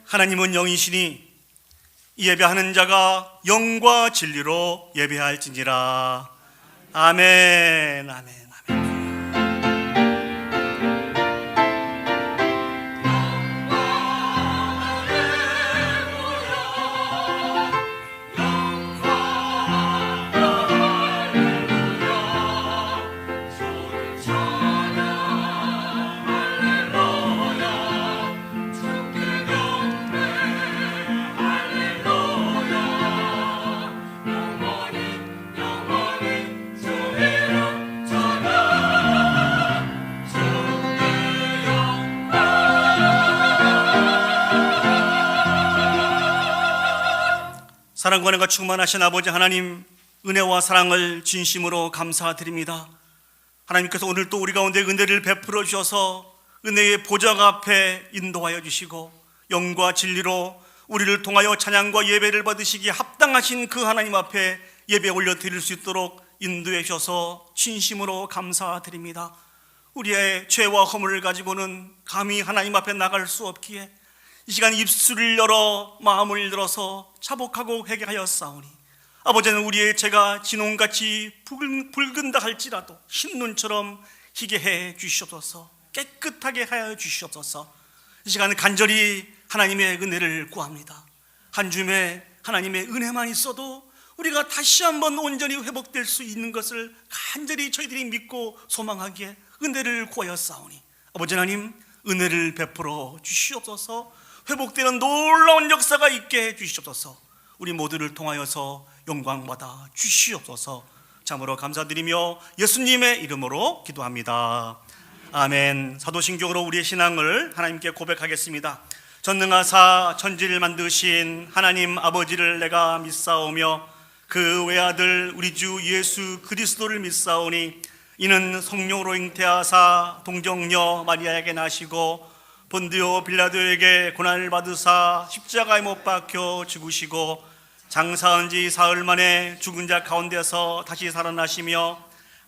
하나님은 영이시니 예배하는 자가 영과 진리로 예배할지니라. 아멘. 아멘. 사랑과 은혜가 충만하신 아버지 하나님, 은혜와 사랑을 진심으로 감사드립니다. 하나님께서 오늘 또 우리 가운데 은혜를 베풀어 주셔서 은혜의 보좌 앞에 인도하여 주시고 영과 진리로 우리를 통하여 찬양과 예배를 받으시기에 합당하신 그 하나님 앞에 예배 올려드릴 수 있도록 인도해 주셔서 진심으로 감사드립니다. 우리의 죄와 허물을 가지고는 감히 하나님 앞에 나갈 수 없기에 이 시간 입술을 열어 마음을 열어서 자복하고 회개하였사오니 아버지는 우리의 죄가 진홍같이 붉은다 할지라도 흰눈처럼 희게 해 주시옵소서. 깨끗하게 하여 주시옵소서. 이 시간 간절히 하나님의 은혜를 구합니다. 한 줌에 하나님의 은혜만 있어도 우리가 다시 한번 온전히 회복될 수 있는 것을 간절히 저희들이 믿고 소망하기에 은혜를 구하였사오니 아버지 하나님, 은혜를 베풀어 주시옵소서. 회복되는 놀라운 역사가 있게 해주시옵소서. 우리 모두를 통하여서 영광받아 주시옵소서. 참으로 감사드리며 예수님의 이름으로 기도합니다. 아멘. 사도신경으로 우리의 신앙을 하나님께 고백하겠습니다. 전능하사 천지를 만드신 하나님 아버지를 내가 믿사오며 그 외아들 우리 주 예수 그리스도를 믿사오니 이는 성령으로 잉태하사 동정녀 마리아에게 나시고 본디오 빌라도에게 고난을 받으사 십자가에 못 박혀 죽으시고 장사한 지 사흘 만에 죽은 자 가운데서 다시 살아나시며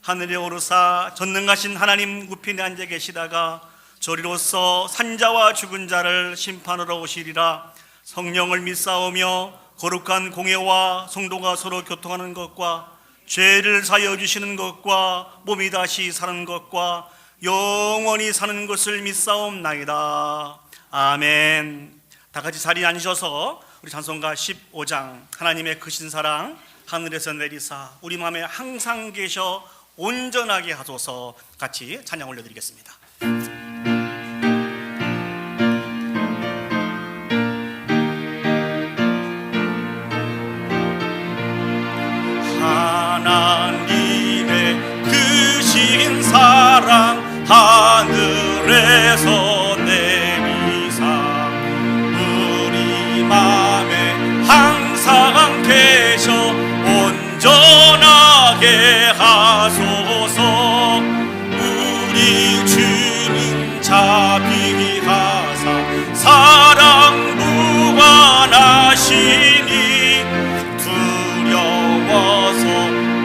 하늘에 오르사 전능하신 하나님 우편에 앉아 계시다가 저리로서 산자와 죽은 자를 심판하러 오시리라. 성령을 믿사오며 거룩한 공예와 성도가 서로 교통하는 것과 죄를 사하여 주시는 것과 몸이 다시 사는 것과 영원히 사는 것을 믿사옵나이다. 아멘. 다 같이 자리에 앉으셔서 우리 찬송가 15장 하나님의 크신 사랑 하늘에서 내리사 우리 마음에 항상 계셔 온전하게 하소서 같이 찬양 올려드리겠습니다. 하나님의 크신 사랑 하늘에서 내리사 우리 맘에 항상 계셔 온전하게 하소서. 우리 주님 자비하사 사랑 무한하시니 두려워서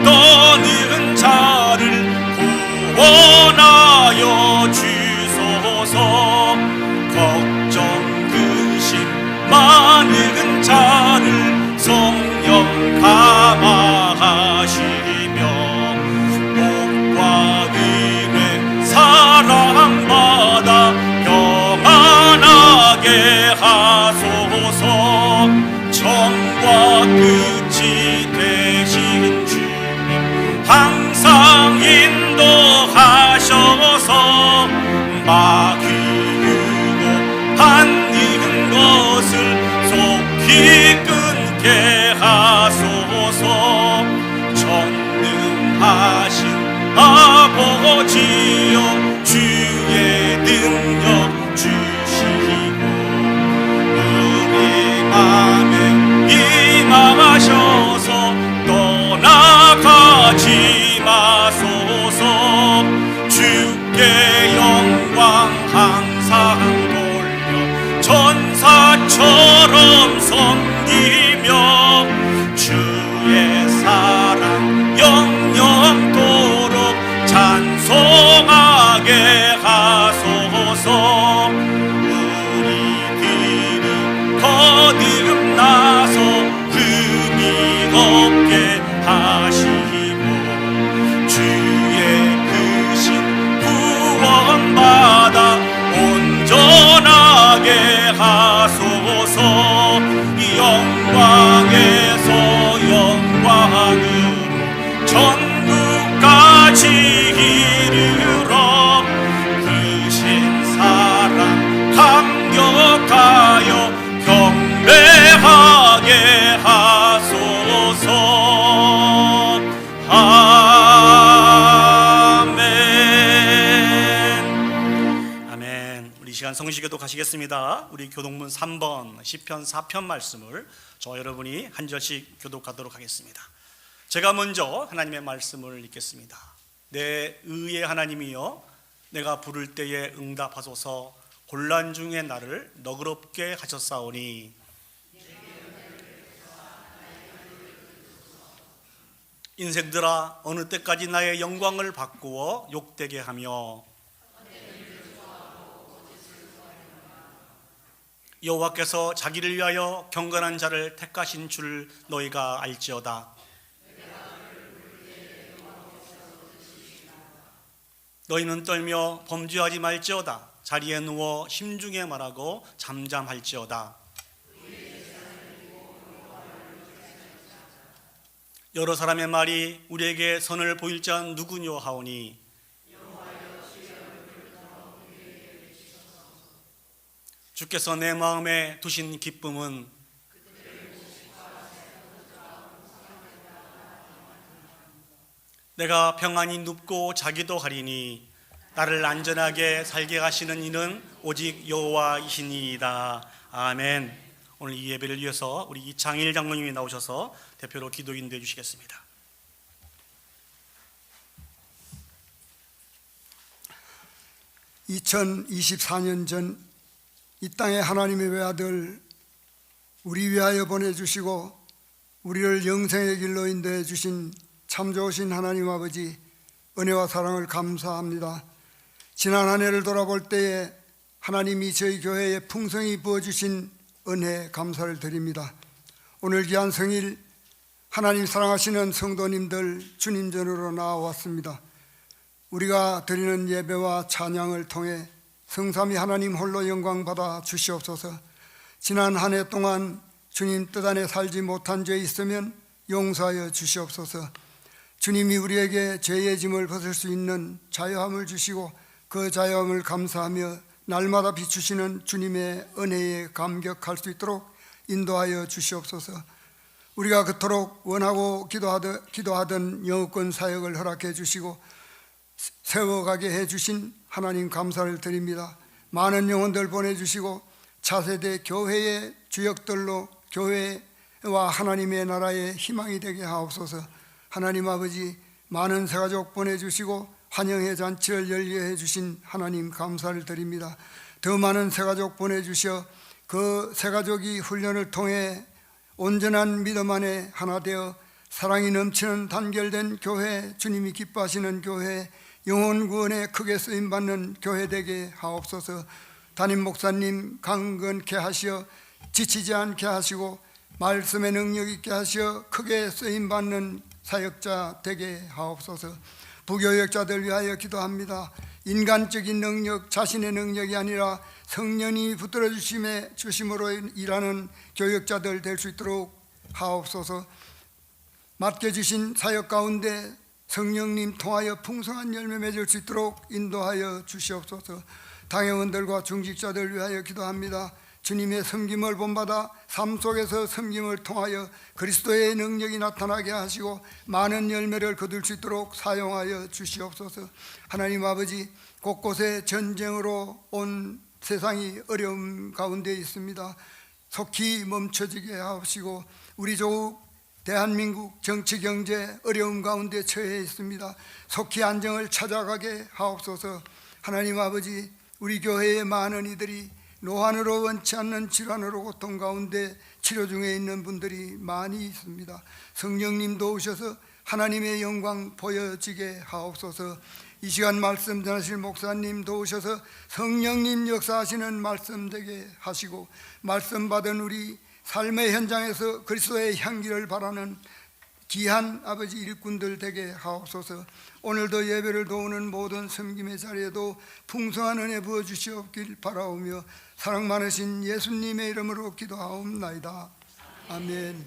떠는 자를 구원하여 주소서. 걱정 근심 많은 자를 성령 감화하시며 복과 은혜 사랑받아 평안하게 하소서. 정과 끝이 되신 주님 항상 인도하셔서 마귀 유혹하는 것을 속히 끊게 하소서. 전능하신 아버지여 주의 능력 주시고 우리 맘에 임하셔서 떠나가지 마소서. 주께 영광 항상 돌려 전사처럼 섬기며 주의 사랑 영영토록 찬송하게 하소서. 우리들은 교독하시겠습니다. 우리 교독문 3번 시편 4편 말씀을 저와 여러분이 한 절씩 교독하도록 하겠습니다. 제가 먼저 하나님의 말씀을 읽겠습니다. 내 의의 하나님이여, 내가 부를 때에 응답하소서. 곤란 중에 나를 너그럽게 하셨사오니 인생들아, 어느 때까지 나의 영광을 바꾸어 욕되게 하며 여호와께서 자기를 위하여 경건한 자를 택하신 줄 너희가 알지어다. 너희는 떨며 범죄하지 말지어다. 자리에 누워 심중에 말하고 잠잠할지어다. 여러 사람의 말이 우리에게 선을 보일 자 누구뇨 하오니 주께서 내 마음에 두신 기쁨은 내가 평안히 눕고 자기도 하리니 나를 안전하게 살게 하시는 이는 오직 여호와이시니이다. 아멘. 오늘 이 예배를 위해서 우리 이창일 장로님이 나오셔서 대표로 기도 인도해 주시겠습니다. (2024년) 전 이 땅에 하나님의 외아들 우리 위하여 보내주시고 우리를 영생의 길로 인도해 주신 참 좋으신 하나님 아버지, 은혜와 사랑을 감사합니다. 지난 한 해를 돌아볼 때에 하나님이 저희 교회에 풍성히 부어주신 은혜 감사를 드립니다. 오늘 귀한 성일, 하나님 사랑하시는 성도님들 주님 전으로 나와왔습니다. 우리가 드리는 예배와 찬양을 통해 성삼위 하나님 홀로 영광 받아 주시옵소서. 지난 한 해 동안 주님 뜻 안에 살지 못한 죄 있으면 용서하여 주시옵소서. 주님이 우리에게 죄의 짐을 벗을 수 있는 자유함을 주시고 그 자유함을 감사하며 날마다 비추시는 주님의 은혜에 감격할 수 있도록 인도하여 주시옵소서. 우리가 그토록 원하고 기도하던 영어권 사역을 허락해 주시고 세워가게 해주신 하나님 감사를 드립니다. 많은 영혼들 보내주시고 차세대 교회의 주역들로 교회와 하나님의 나라의 희망이 되게 하옵소서. 하나님 아버지, 많은 새가족 보내주시고 환영의 잔치를 열게 해주신 하나님 감사를 드립니다. 더 많은 새가족 보내주셔 그 새가족이 훈련을 통해 온전한 믿음 안에 하나 되어 사랑이 넘치는 단결된 교회, 주님이 기뻐하시는 교회, 영혼 구원에 크게 쓰임받는 교회 되게 하옵소서. 담임 목사님 강건케 하시어 지치지 않게 하시고 말씀의 능력 있게 하시어 크게 쓰임받는 사역자 되게 하옵소서. 부교역자들 위하여 기도합니다. 인간적인 능력, 자신의 능력이 아니라 성령이 붙들어 주심으로 일하는 교역자들 될 수 있도록 하옵소서. 맡겨주신 사역 가운데 성령님 통하여 풍성한 열매 맺을 수 있도록 인도하여 주시옵소서. 당회원들과 중직자들 위하여 기도합니다. 주님의 섬김을 본받아 삶 속에서 섬김을 통하여 그리스도의 능력이 나타나게 하시고 많은 열매를 거둘 수 있도록 사용하여 주시옵소서. 하나님 아버지, 곳곳에 전쟁으로 온 세상이 어려움 가운데 있습니다. 속히 멈춰지게 하시고 우리 조국 대한민국 정치 경제 어려움 가운데 처해 있습니다. 속히 안정을 찾아가게 하옵소서. 하나님 아버지, 우리 교회의 많은 이들이 노안으로 원치 않는 질환으로 고통 가운데 치료 중에 있는 분들이 많이 있습니다. 성령님 도우셔서 하나님의 영광 보여지게 하옵소서. 이 시간 말씀 전하실 목사님 도우셔서 성령님 역사하시는 말씀 되게 하시고 말씀 받은 우리 삶의 현장에서 그리스도의 향기를 바라는 귀한 아버지 일꾼들 되게 하옵소서. 오늘도 예배를 도우는 모든 섬김의 자리에도 풍성한 은혜 부어주시옵길 바라오며 사랑 많으신 예수님의 이름으로 기도하옵나이다. 아멘.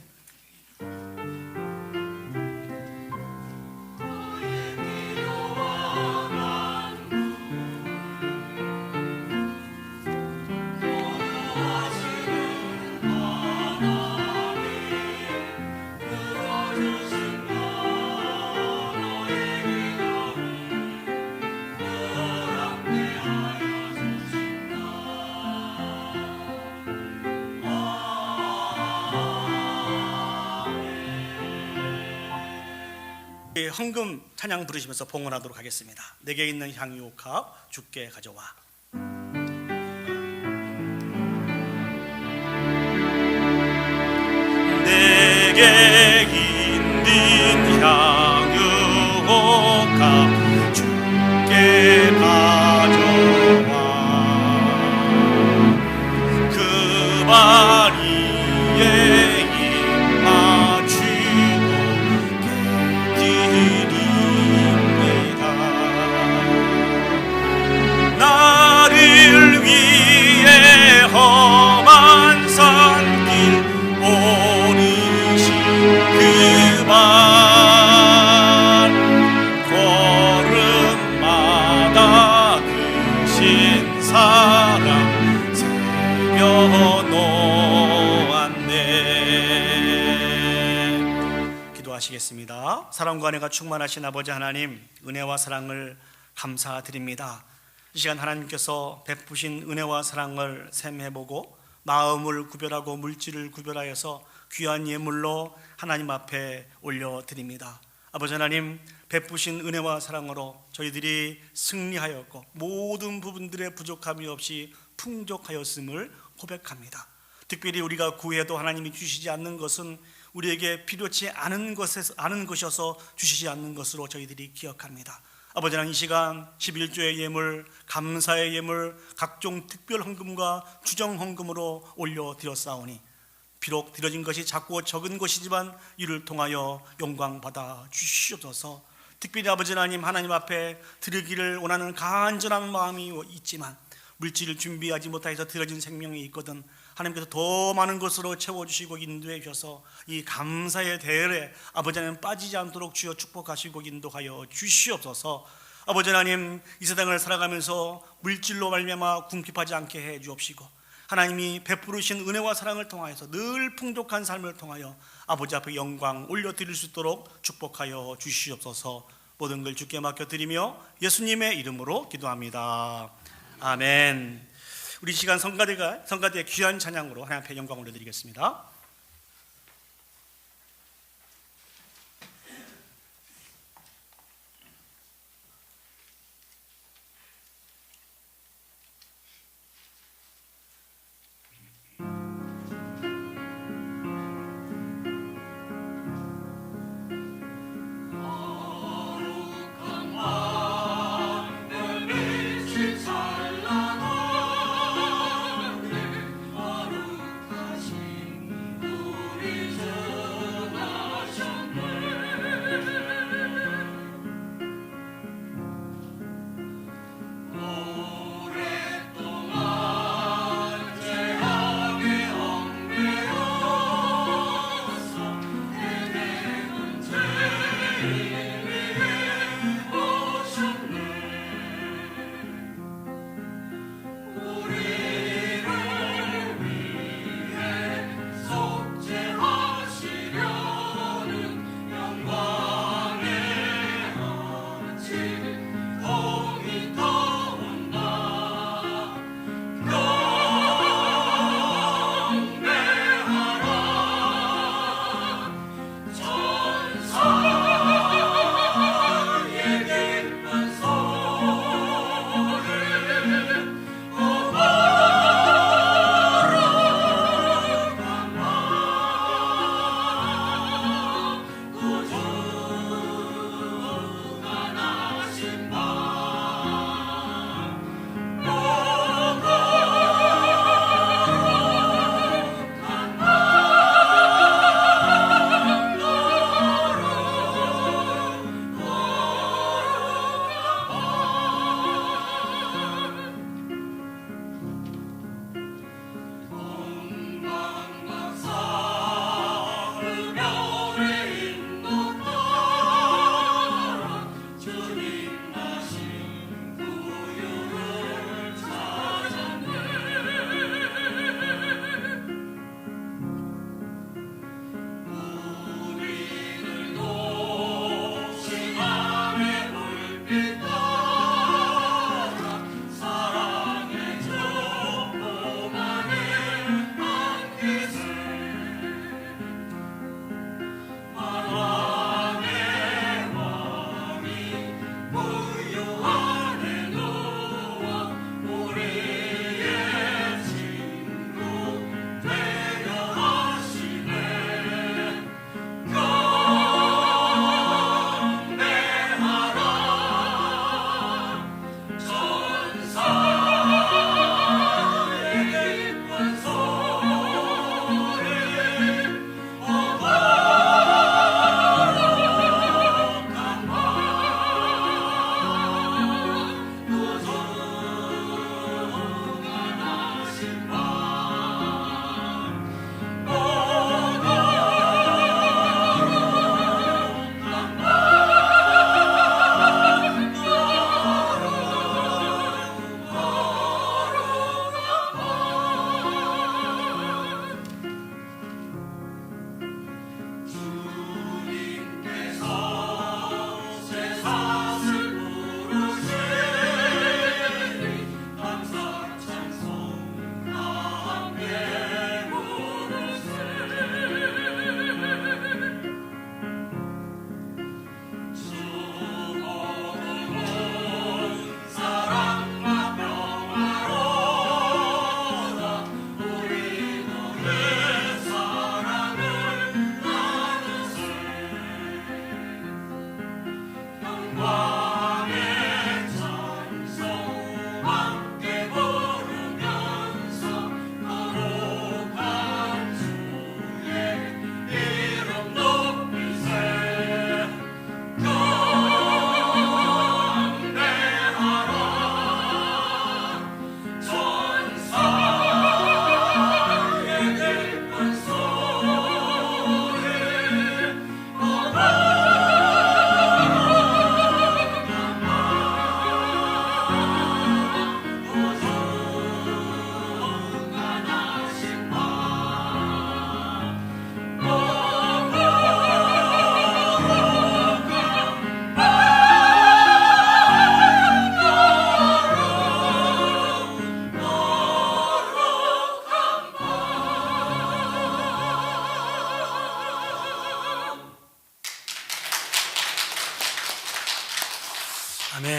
헌금 찬양 부르시면서 봉헌하도록 하겠습니다. 내게 있는 향유옥합 주께 가져와. 내게 있는 향유옥합 주께 가져와. 그 발 위에 입 맞추고 깨드립니다. 나를 위해 험한 산길 오르신 그 발 걸음마다 크신 사랑 새겨놓았네. 기도하시겠습니다. 사랑과 은혜가 충만하신 아버지 하나님, 은혜와 사랑을 감사드립니다. 이 시간 하나님께서 베푸신 은혜와 사랑을 셈해보고 마음을 구별하고 물질을 구별하여서 귀한 예물로 하나님 앞에 올려드립니다. 아버지 하나님, 베푸신 은혜와 사랑으로 저희들이 승리하였고 모든 부분들의 부족함이 없이 풍족하였음을 고백합니다. 특별히 우리가 구해도 하나님이 주시지 않는 것은 우리에게 필요치 않은 것이어서 주시지 않는 것으로 저희들이 기억합니다. 아버지 하나님, 이 시간 11조의 예물, 감사의 예물, 각종 특별 헌금과 주정 헌금으로 올려드렸사오니 비록 드려진 것이 작고 적은 것이지만 이를 통하여 영광 받아 주시옵소서. 특별히 아버지 하나님, 하나님 앞에 드리기를 원하는 간절한 마음이 있지만 물질을 준비하지 못해서 드려진 생명이 있거든 하나님께서 더 많은 것으로 채워주시고 인도해 주셔서 이 감사의 대열에 아버지 하나님 빠지지 않도록 주여 축복하시고 인도하여 주시옵소서. 아버지 하나님, 이 세상을 살아가면서 물질로 말미암아 궁핍하지 않게 해 주옵시고 하나님이 베푸르신 은혜와 사랑을 통하여서 늘 풍족한 삶을 통하여 아버지 앞에 영광 올려드릴 수 있도록 축복하여 주시옵소서. 모든 걸 주께 맡겨드리며 예수님의 이름으로 기도합니다. 아멘. 우리 시간 성가대의 귀한 찬양으로 하나님 앞에 영광 올려드리겠습니다.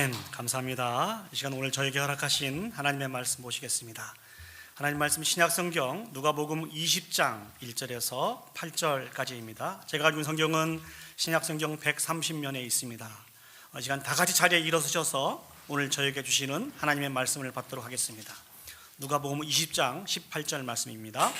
아멘. 감사합니다. 이 시간 오늘 저에게 허락하신 하나님의 말씀 보시겠습니다. 하나님 말씀 신약성경 누가복음 20장 1절에서 8절까지입니다. 제가 가지고 있는 성경은 신약성경 130면에 있습니다. 이 시간 다 같이 자리에 일어서셔서 오늘 저에게 주시는 하나님의 말씀을 받도록 하겠습니다. 누가복음 20장 18절 말씀입니다.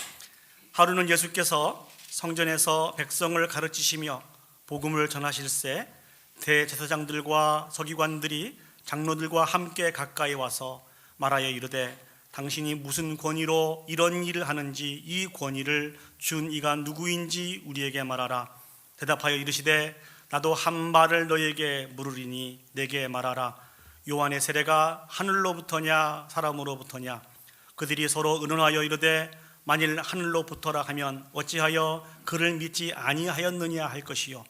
하루는 예수께서 성전에서 백성을 가르치시며 복음을 전하실새 대제사장들과 서기관들이 장로들과 함께 가까이 와서 말하여 이르되 당신이 무슨 권위로 이런 일을 하는지 이 권위를 준 이가 누구인지 우리에게 말하라. 대답하여 이르시되 나도 한 말을 너에게 물으리니 내게 말하라. 요한의 세례가 하늘로부터냐 사람으로부터냐? 그들이 서로 의논하여 이르되 만일 하늘로부터라 하면 어찌하여 그를 믿지 아니하였느냐 할 것이요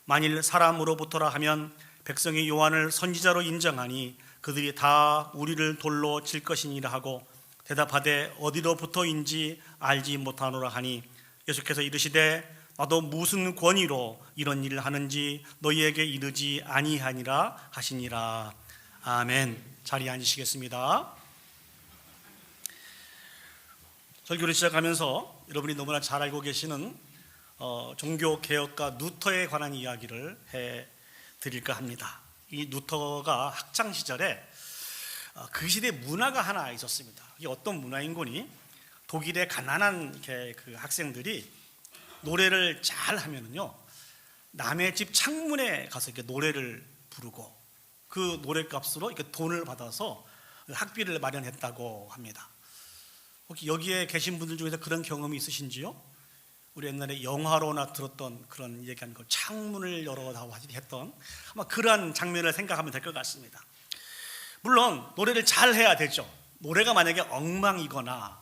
만일 사람으로부터라 하면 백성이 요한을 선지자로 인정하니 그들이 다 우리를 돌로 칠 것이니라 하고 대답하되 어디로부터인지 알지 못하노라 하니 예수께서 이르시되 나도 무슨 권위로 이런 일을 하는지 너희에게 이르지 아니하니라 하시니라. 아멘. 자리에 앉으시겠습니다. 설교를 시작하면서 여러분이 너무나 잘 알고 계시는 종교개혁가 루터에 관한 이야기를 해드릴까 합니다. 이 루터가 학창시절에 그 시대 문화가 하나 있었습니다. 이게 어떤 문화인 거니? 독일의 가난한 그 학생들이 노래를 잘 하면은요 남의 집 창문에 가서 이렇게 노래를 부르고 그 노래값으로 이렇게 돈을 받아서 학비를 마련했다고 합니다. 혹시 여기에 계신 분들 중에서 그런 경험이 있으신지요? 우리 옛날에 영화로나 들었던 그런 얘기한 거 창문을 열어다오 했던 아마 그러한 장면을 생각하면 될 것 같습니다. 물론 노래를 잘 해야 되죠. 노래가 만약에 엉망이거나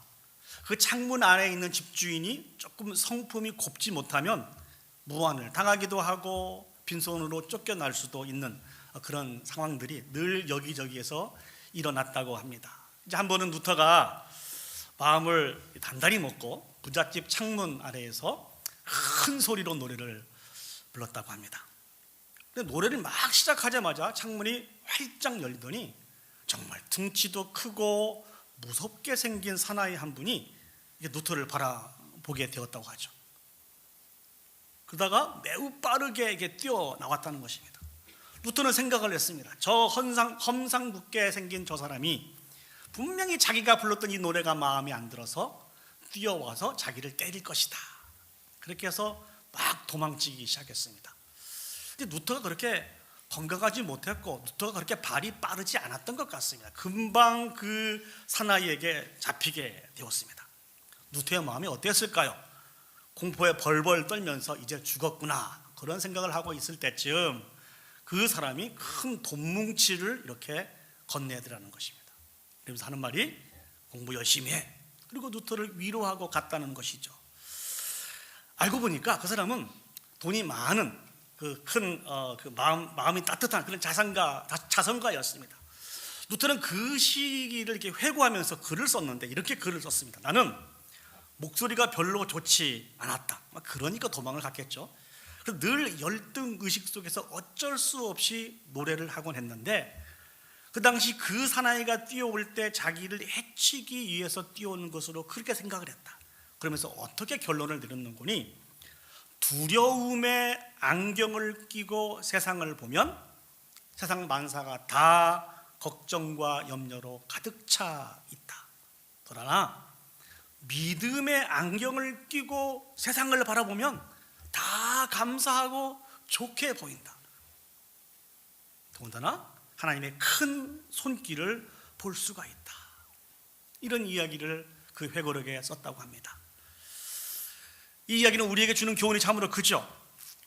그 창문 안에 있는 집주인이 조금 성품이 곱지 못하면 무안을 당하기도 하고 빈손으로 쫓겨날 수도 있는 그런 상황들이 늘 여기저기에서 일어났다고 합니다. 이제 한 번은 루터가 마음을 단단히 먹고 부잣집 창문 아래에서 큰 소리로 노래를 불렀다고 합니다. 근데 노래를 막 시작하자마자 창문이 활짝 열리더니 정말 등치도 크고 무섭게 생긴 사나이 한 분이 루터를 바라보게 되었다고 하죠. 그러다가 매우 빠르게 뛰어 나왔다는 것입니다. 루터는 생각을 했습니다. 저 험상궂게 생긴 저 사람이 분명히 자기가 불렀던 이 노래가 마음에 안 들어서 뛰어와서 자기를 때릴 것이다. 그렇게 해서 막 도망치기 시작했습니다. 근데 루터가 그렇게 건강하지 못했고 루터가 그렇게 발이 빠르지 않았던 것 같습니다. 금방 그 사나이에게 잡히게 되었습니다. 루터의 마음이 어땠을까요? 공포에 벌벌 떨면서 이제 죽었구나 그런 생각을 하고 있을 때쯤 그 사람이 큰 돈뭉치를 이렇게 건네더라는 것입니다. 그러면서 하는 말이 공부 열심히 해. 그리고 루터를 위로하고 갔다는 것이죠. 알고 보니까 그 사람은 돈이 많은 마음이 따뜻한 그런 자선가였습니다. 루터는 그 시기를 이렇게 회고하면서 글을 썼는데 이렇게 글을 썼습니다. 나는 목소리가 별로 좋지 않았다. 그러니까 도망을 갔겠죠. 그래서 늘 열등 의식 속에서 어쩔 수 없이 노래를 하곤 했는데 그 당시 그 사나이가 뛰어올 때 자기를 해치기 위해서 뛰어오는 것으로 그렇게 생각을 했다. 그러면서 어떻게 결론을 내렸는 거니? 두려움의 안경을 끼고 세상을 보면 세상 만사가 다 걱정과 염려로 가득 차 있다. 그러나 믿음의 안경을 끼고 세상을 바라보면 다 감사하고 좋게 보인다. 더군다나 하나님의 큰 손길을 볼 수가 있다. 이런 이야기를 그 회고록에 썼다고 합니다. 이 이야기는 우리에게 주는 교훈이 참으로 크죠.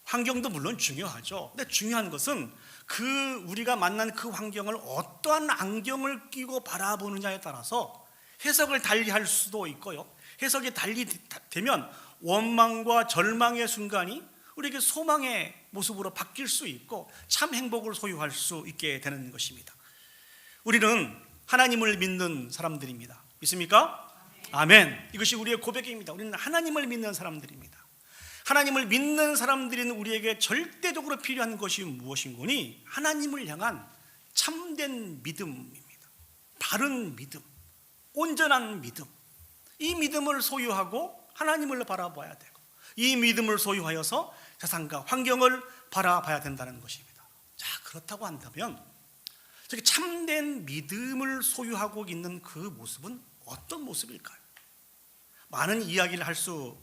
환경도 물론 중요하죠. 근데 중요한 것은 우리가 만난 그 환경을 어떠한 안경을 끼고 바라보느냐에 따라서 해석을 달리할 수도 있고요. 해석이 달리 되면 원망과 절망의 순간이 우리에게 소망의 모습으로 바뀔 수 있고 참 행복을 소유할 수 있게 되는 것입니다. 우리는 하나님을 믿는 사람들입니다. 믿습니까? 아멘. 이것이 우리의 고백입니다. 우리는 하나님을 믿는 사람들입니다. 하나님을 믿는 사람들인 우리에게 절대적으로 필요한 것이 무엇인 거니? 하나님을 향한 참된 믿음입니다. 바른 믿음, 온전한 믿음. 이 믿음을 소유하고 하나님을 바라봐야 되고, 이 믿음을 소유하여서 세상과 환경을 바라봐야 된다는 것입니다. 자, 그렇다고 한다면 저기 참된 믿음을 소유하고 있는 그 모습은 어떤 모습일까요? 많은 이야기를 할 수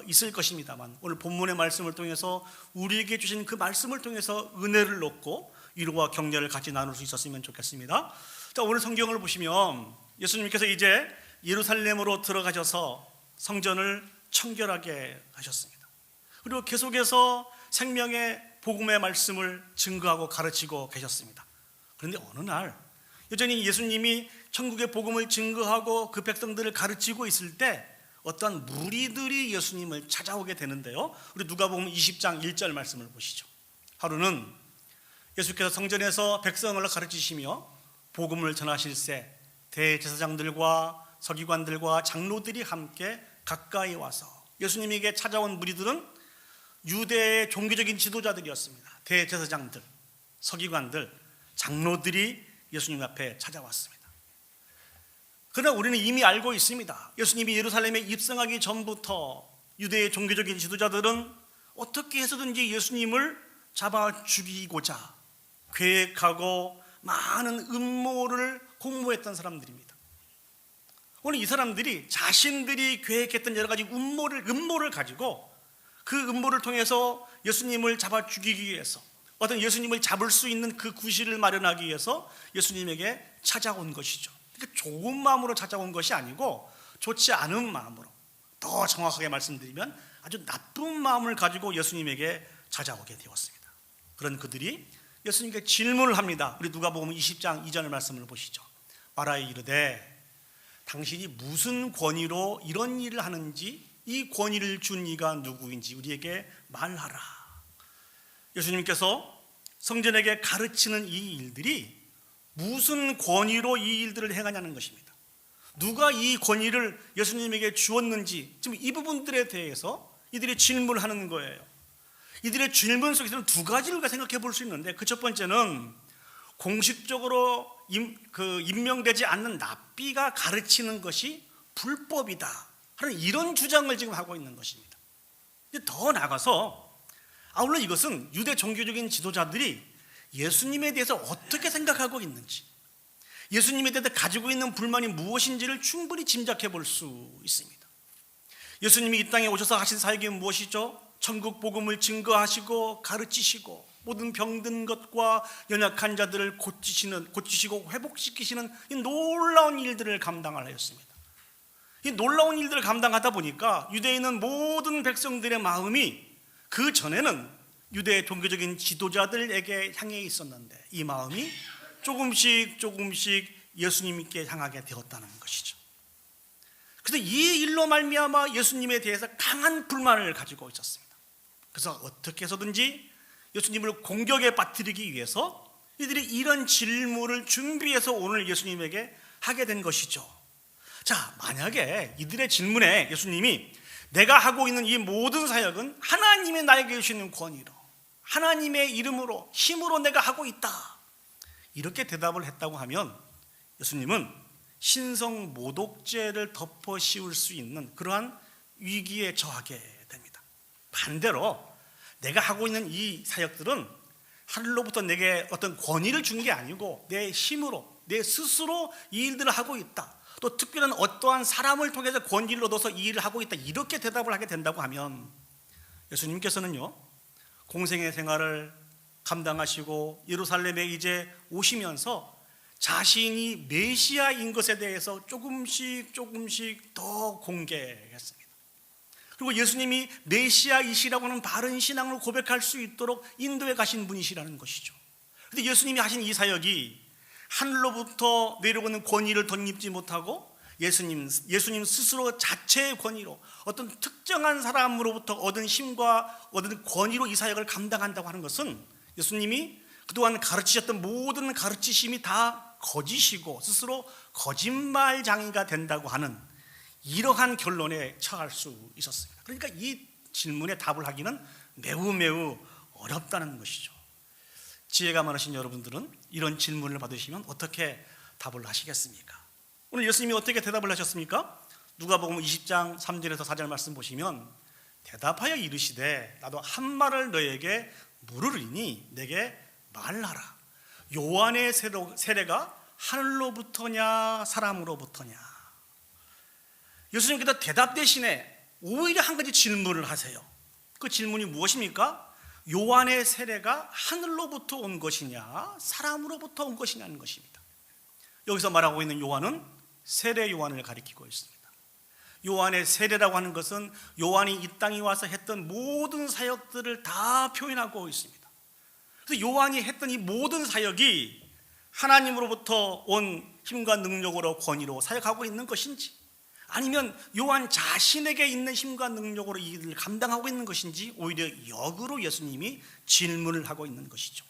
있을 것입니다만, 오늘 본문의 말씀을 통해서 우리에게 주신 그 말씀을 통해서 은혜를 얻고 위로와 격려를 같이 나눌 수 있었으면 좋겠습니다. 자, 오늘 성경을 보시면 예수님께서 이제 예루살렘으로 들어가셔서 성전을 청결하게 하셨습니다. 그리고 계속해서 생명의 복음의 말씀을 증거하고 가르치고 계셨습니다. 그런데 어느 날 여전히 예수님이 천국의 복음을 증거하고 그 백성들을 가르치고 있을 때 어떠한 무리들이 예수님을 찾아오게 되는데요, 우리 누가복음 20장 1절 말씀을 보시죠. 하루는 예수께서 성전에서 백성을 가르치시며 복음을 전하실새 대제사장들과 서기관들과 장로들이 함께 가까이 와서, 예수님에게 찾아온 무리들은 유대의 종교적인 지도자들이었습니다. 대제사장들, 서기관들, 장로들이 예수님 앞에 찾아왔습니다. 그러나 우리는 이미 알고 있습니다. 예수님이 예루살렘에 입성하기 전부터 유대의 종교적인 지도자들은 어떻게 해서든지 예수님을 잡아 죽이고자 계획하고 많은 음모를 공모했던 사람들입니다. 오늘 이 사람들이 자신들이 계획했던 여러 가지 음모를 가지고 그 음모를 통해서 예수님을 잡아 죽이기 위해서, 어떤 예수님을 잡을 수 있는 그 구실을 마련하기 위해서 예수님에게 찾아온 것이죠. 그러니까 좋은 마음으로 찾아온 것이 아니고 좋지 않은 마음으로, 더 정확하게 말씀드리면 아주 나쁜 마음을 가지고 예수님에게 찾아오게 되었습니다. 그런 그들이 예수님께 질문을 합니다. 우리 누가복음 20장 2절 말씀을 보시죠. 말하여 이르되 당신이 무슨 권위로 이런 일을 하는지, 이 권위를 준 이가 누구인지 우리에게 말하라. 예수님께서 성전에게 가르치는 이 일들이 무슨 권위로 이 일들을 행하냐는 것입니다. 누가 이 권위를 예수님에게 주었는지, 지금 이 부분들에 대해서 이들이 질문을 하는 거예요. 이들의 질문 속에서는 두 가지를 생각해 볼 수 있는데, 그 첫 번째는 공식적으로 임명되지 않는 랍비가 가르치는 것이 불법이다 하는 이런 주장을 지금 하고 있는 것입니다. 더 나아가서 아울러 이것은 유대 종교적인 지도자들이 예수님에 대해서 어떻게 생각하고 있는지, 예수님에 대해서 가지고 있는 불만이 무엇인지를 충분히 짐작해 볼 수 있습니다. 예수님이 이 땅에 오셔서 하신 사역이 무엇이죠? 천국 복음을 증거하시고 가르치시고 모든 병든 것과 연약한 자들을 고치시고 회복시키시는 이 놀라운 일들을 감당하였습니다. 이 놀라운 일들을 감당하다 보니까 유대에 있는 모든 백성들의 마음이 그 전에는 유대 종교적인 지도자들에게 향해 있었는데, 이 마음이 조금씩 예수님께 향하게 되었다는 것이죠. 그래서 이 일로 말미암아 예수님에 대해서 강한 불만을 가지고 있었습니다. 그래서 어떻게 해서든지 예수님을 공격에 빠뜨리기 위해서 이들이 이런 질문을 준비해서 오늘 예수님에게 하게 된 것이죠. 자, 만약에 이들의 질문에 예수님이 내가 하고 있는 이 모든 사역은 하나님의 나에게 주시는 권위로, 하나님의 이름으로, 힘으로 내가 하고 있다, 이렇게 대답을 했다고 하면 예수님은 신성 모독죄를 덮어 씌울 수 있는 그러한 위기에 처하게 됩니다. 반대로 내가 하고 있는 이 사역들은 하늘로부터 내게 어떤 권위를 준 게 아니고 내 힘으로, 내 스스로 이 일들을 하고 있다, 또 특별한 어떠한 사람을 통해서 권위를 얻어서 이 일을 하고 있다, 이렇게 대답을 하게 된다고 하면 예수님께서는요, 공생의 생활을 감당하시고 예루살렘에 이제 오시면서 자신이 메시아인 것에 대해서 조금씩 더 공개했습니다. 그리고 예수님이 메시아이시라고 하는 바른 신앙을 고백할 수 있도록 인도에 가신 분이시라는 것이죠. 그런데 예수님이 하신 이 사역이 하늘로부터 내려오는 권위를 덧입지 못하고 예수님 스스로 자체의 권위로, 어떤 특정한 사람으로부터 얻은 힘과 얻은 권위로 이 사역을 감당한다고 하는 것은 예수님이 그동안 가르치셨던 모든 가르치심이 다 거짓이고 스스로 거짓말장이가 된다고 하는 이러한 결론에 처할 수 있었습니다. 그러니까 이 질문에 답을 하기는 매우 어렵다는 것이죠. 지혜가 많으신 여러분들은 이런 질문을 받으시면 어떻게 답을 하시겠습니까? 오늘 예수님이 어떻게 대답을 하셨습니까? 누가복음 20장 3절에서 4절 말씀 보시면 대답하여 이르시되 나도 한 말을 너에게 물으리니 내게 말하라. 요한의 세례가 하늘로부터냐 사람으로부터냐? 예수님께서 대답 대신에 오히려 한 가지 질문을 하세요. 그 질문이 무엇입니까? 요한의 세례가 하늘로부터 온 것이냐 사람으로부터 온 것이냐는 것입니다. 여기서 말하고 있는 요한은 세례 요한을 가리키고 있습니다. 요한의 세례라고 하는 것은 요한이 이 땅에 와서 했던 모든 사역들을 다 표현하고 있습니다. 그래서 요한이 했던 이 모든 사역이 하나님으로부터 온 힘과 능력으로 권위로 사역하고 있는 것인지, 아니면 요한 자신에게 있는 힘과 능력으로 이 일을 감당하고 있는 것인지 오히려 역으로 예수님이 질문을 하고 있는 것이죠.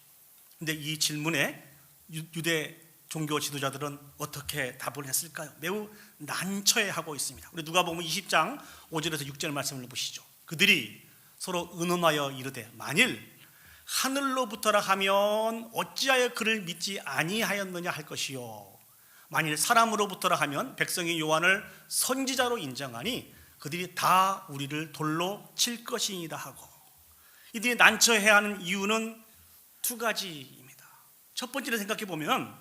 그런데 이 질문에 유대 종교 지도자들은 어떻게 답을 했을까요? 매우 난처해하고 있습니다. 우리 누가복음 20장 5절에서 6절 말씀을 보시죠. 그들이 서로 의논하여 이르되 만일 하늘로부터라 하면 어찌하여 그를 믿지 아니하였느냐 할 것이요 만일 사람으로부터라 하면 백성이 요한을 선지자로 인정하니 그들이 다 우리를 돌로 칠 것이니이다 하고, 이들이 난처해야 하는 이유는 두 가지입니다. 첫 번째로 생각해 보면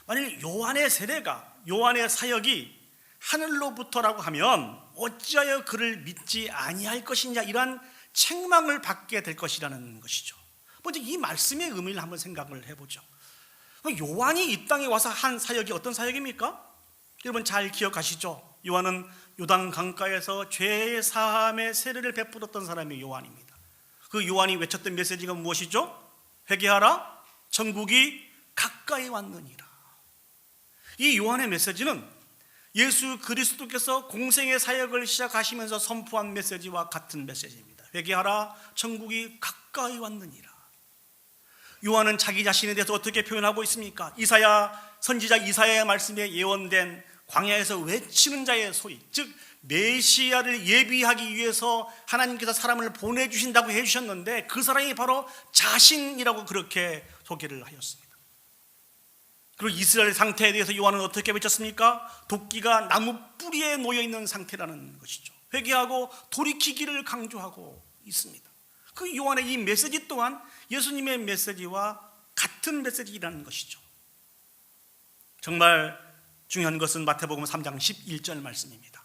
만일 요한의 세례가, 요한의 사역이 하늘로부터라고 하면 어찌하여 그를 믿지 아니할 것이냐, 이러한 책망을 받게 될 것이라는 것이죠. 먼저 이 말씀의 의미를 한번 생각을 해보죠. 요한이 이 땅에 와서 한 사역이 어떤 사역입니까? 여러분 잘 기억하시죠? 요한은 요단 강가에서 죄 사함의 세례를 베풀었던 사람이 요한입니다. 그 요한이 외쳤던 메시지가 무엇이죠? 회개하라, 천국이 가까이 왔느니라. 이 요한의 메시지는 예수 그리스도께서 공생의 사역을 시작하시면서 선포한 메시지와 같은 메시지입니다. 회개하라, 천국이 가까이 왔느니라. 요한은 자기 자신에 대해서 어떻게 표현하고 있습니까? 선지자 이사야의 말씀에 예언된 광야에서 외치는 자의 소리, 즉 메시아를 예비하기 위해서 하나님께서 사람을 보내주신다고 해주셨는데 그 사람이 바로 자신이라고 그렇게 소개를 하였습니다. 그리고 이스라엘 상태에 대해서 요한은 어떻게 외쳤습니까? 도끼가 나무 뿌리에 놓여있는 상태라는 것이죠. 회개하고 돌이키기를 강조하고 있습니다. 그 요한의 이 메시지 또한 예수님의 메시지와 같은 메시지라는 것이죠. 정말 중요한 것은 마태복음 3장 11절 말씀입니다.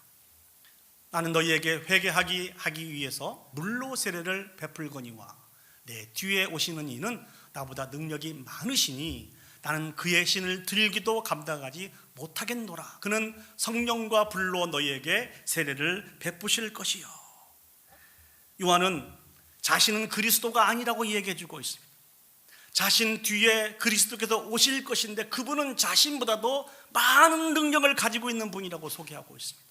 나는 너희에게 회개하기 위해서 물로 세례를 베풀거니와 내 뒤에 오시는 이는 나보다 능력이 많으시니 나는 그의 신을 들기도 감당하지 못하겠노라. 그는 성령과 불로 너희에게 세례를 베푸실 것이요. 요한은 자신은 그리스도가 아니라고 얘기해주고 있습니다. 자신 뒤에 그리스도께서 오실 것인데 그분은 자신보다도 많은 능력을 가지고 있는 분이라고 소개하고 있습니다.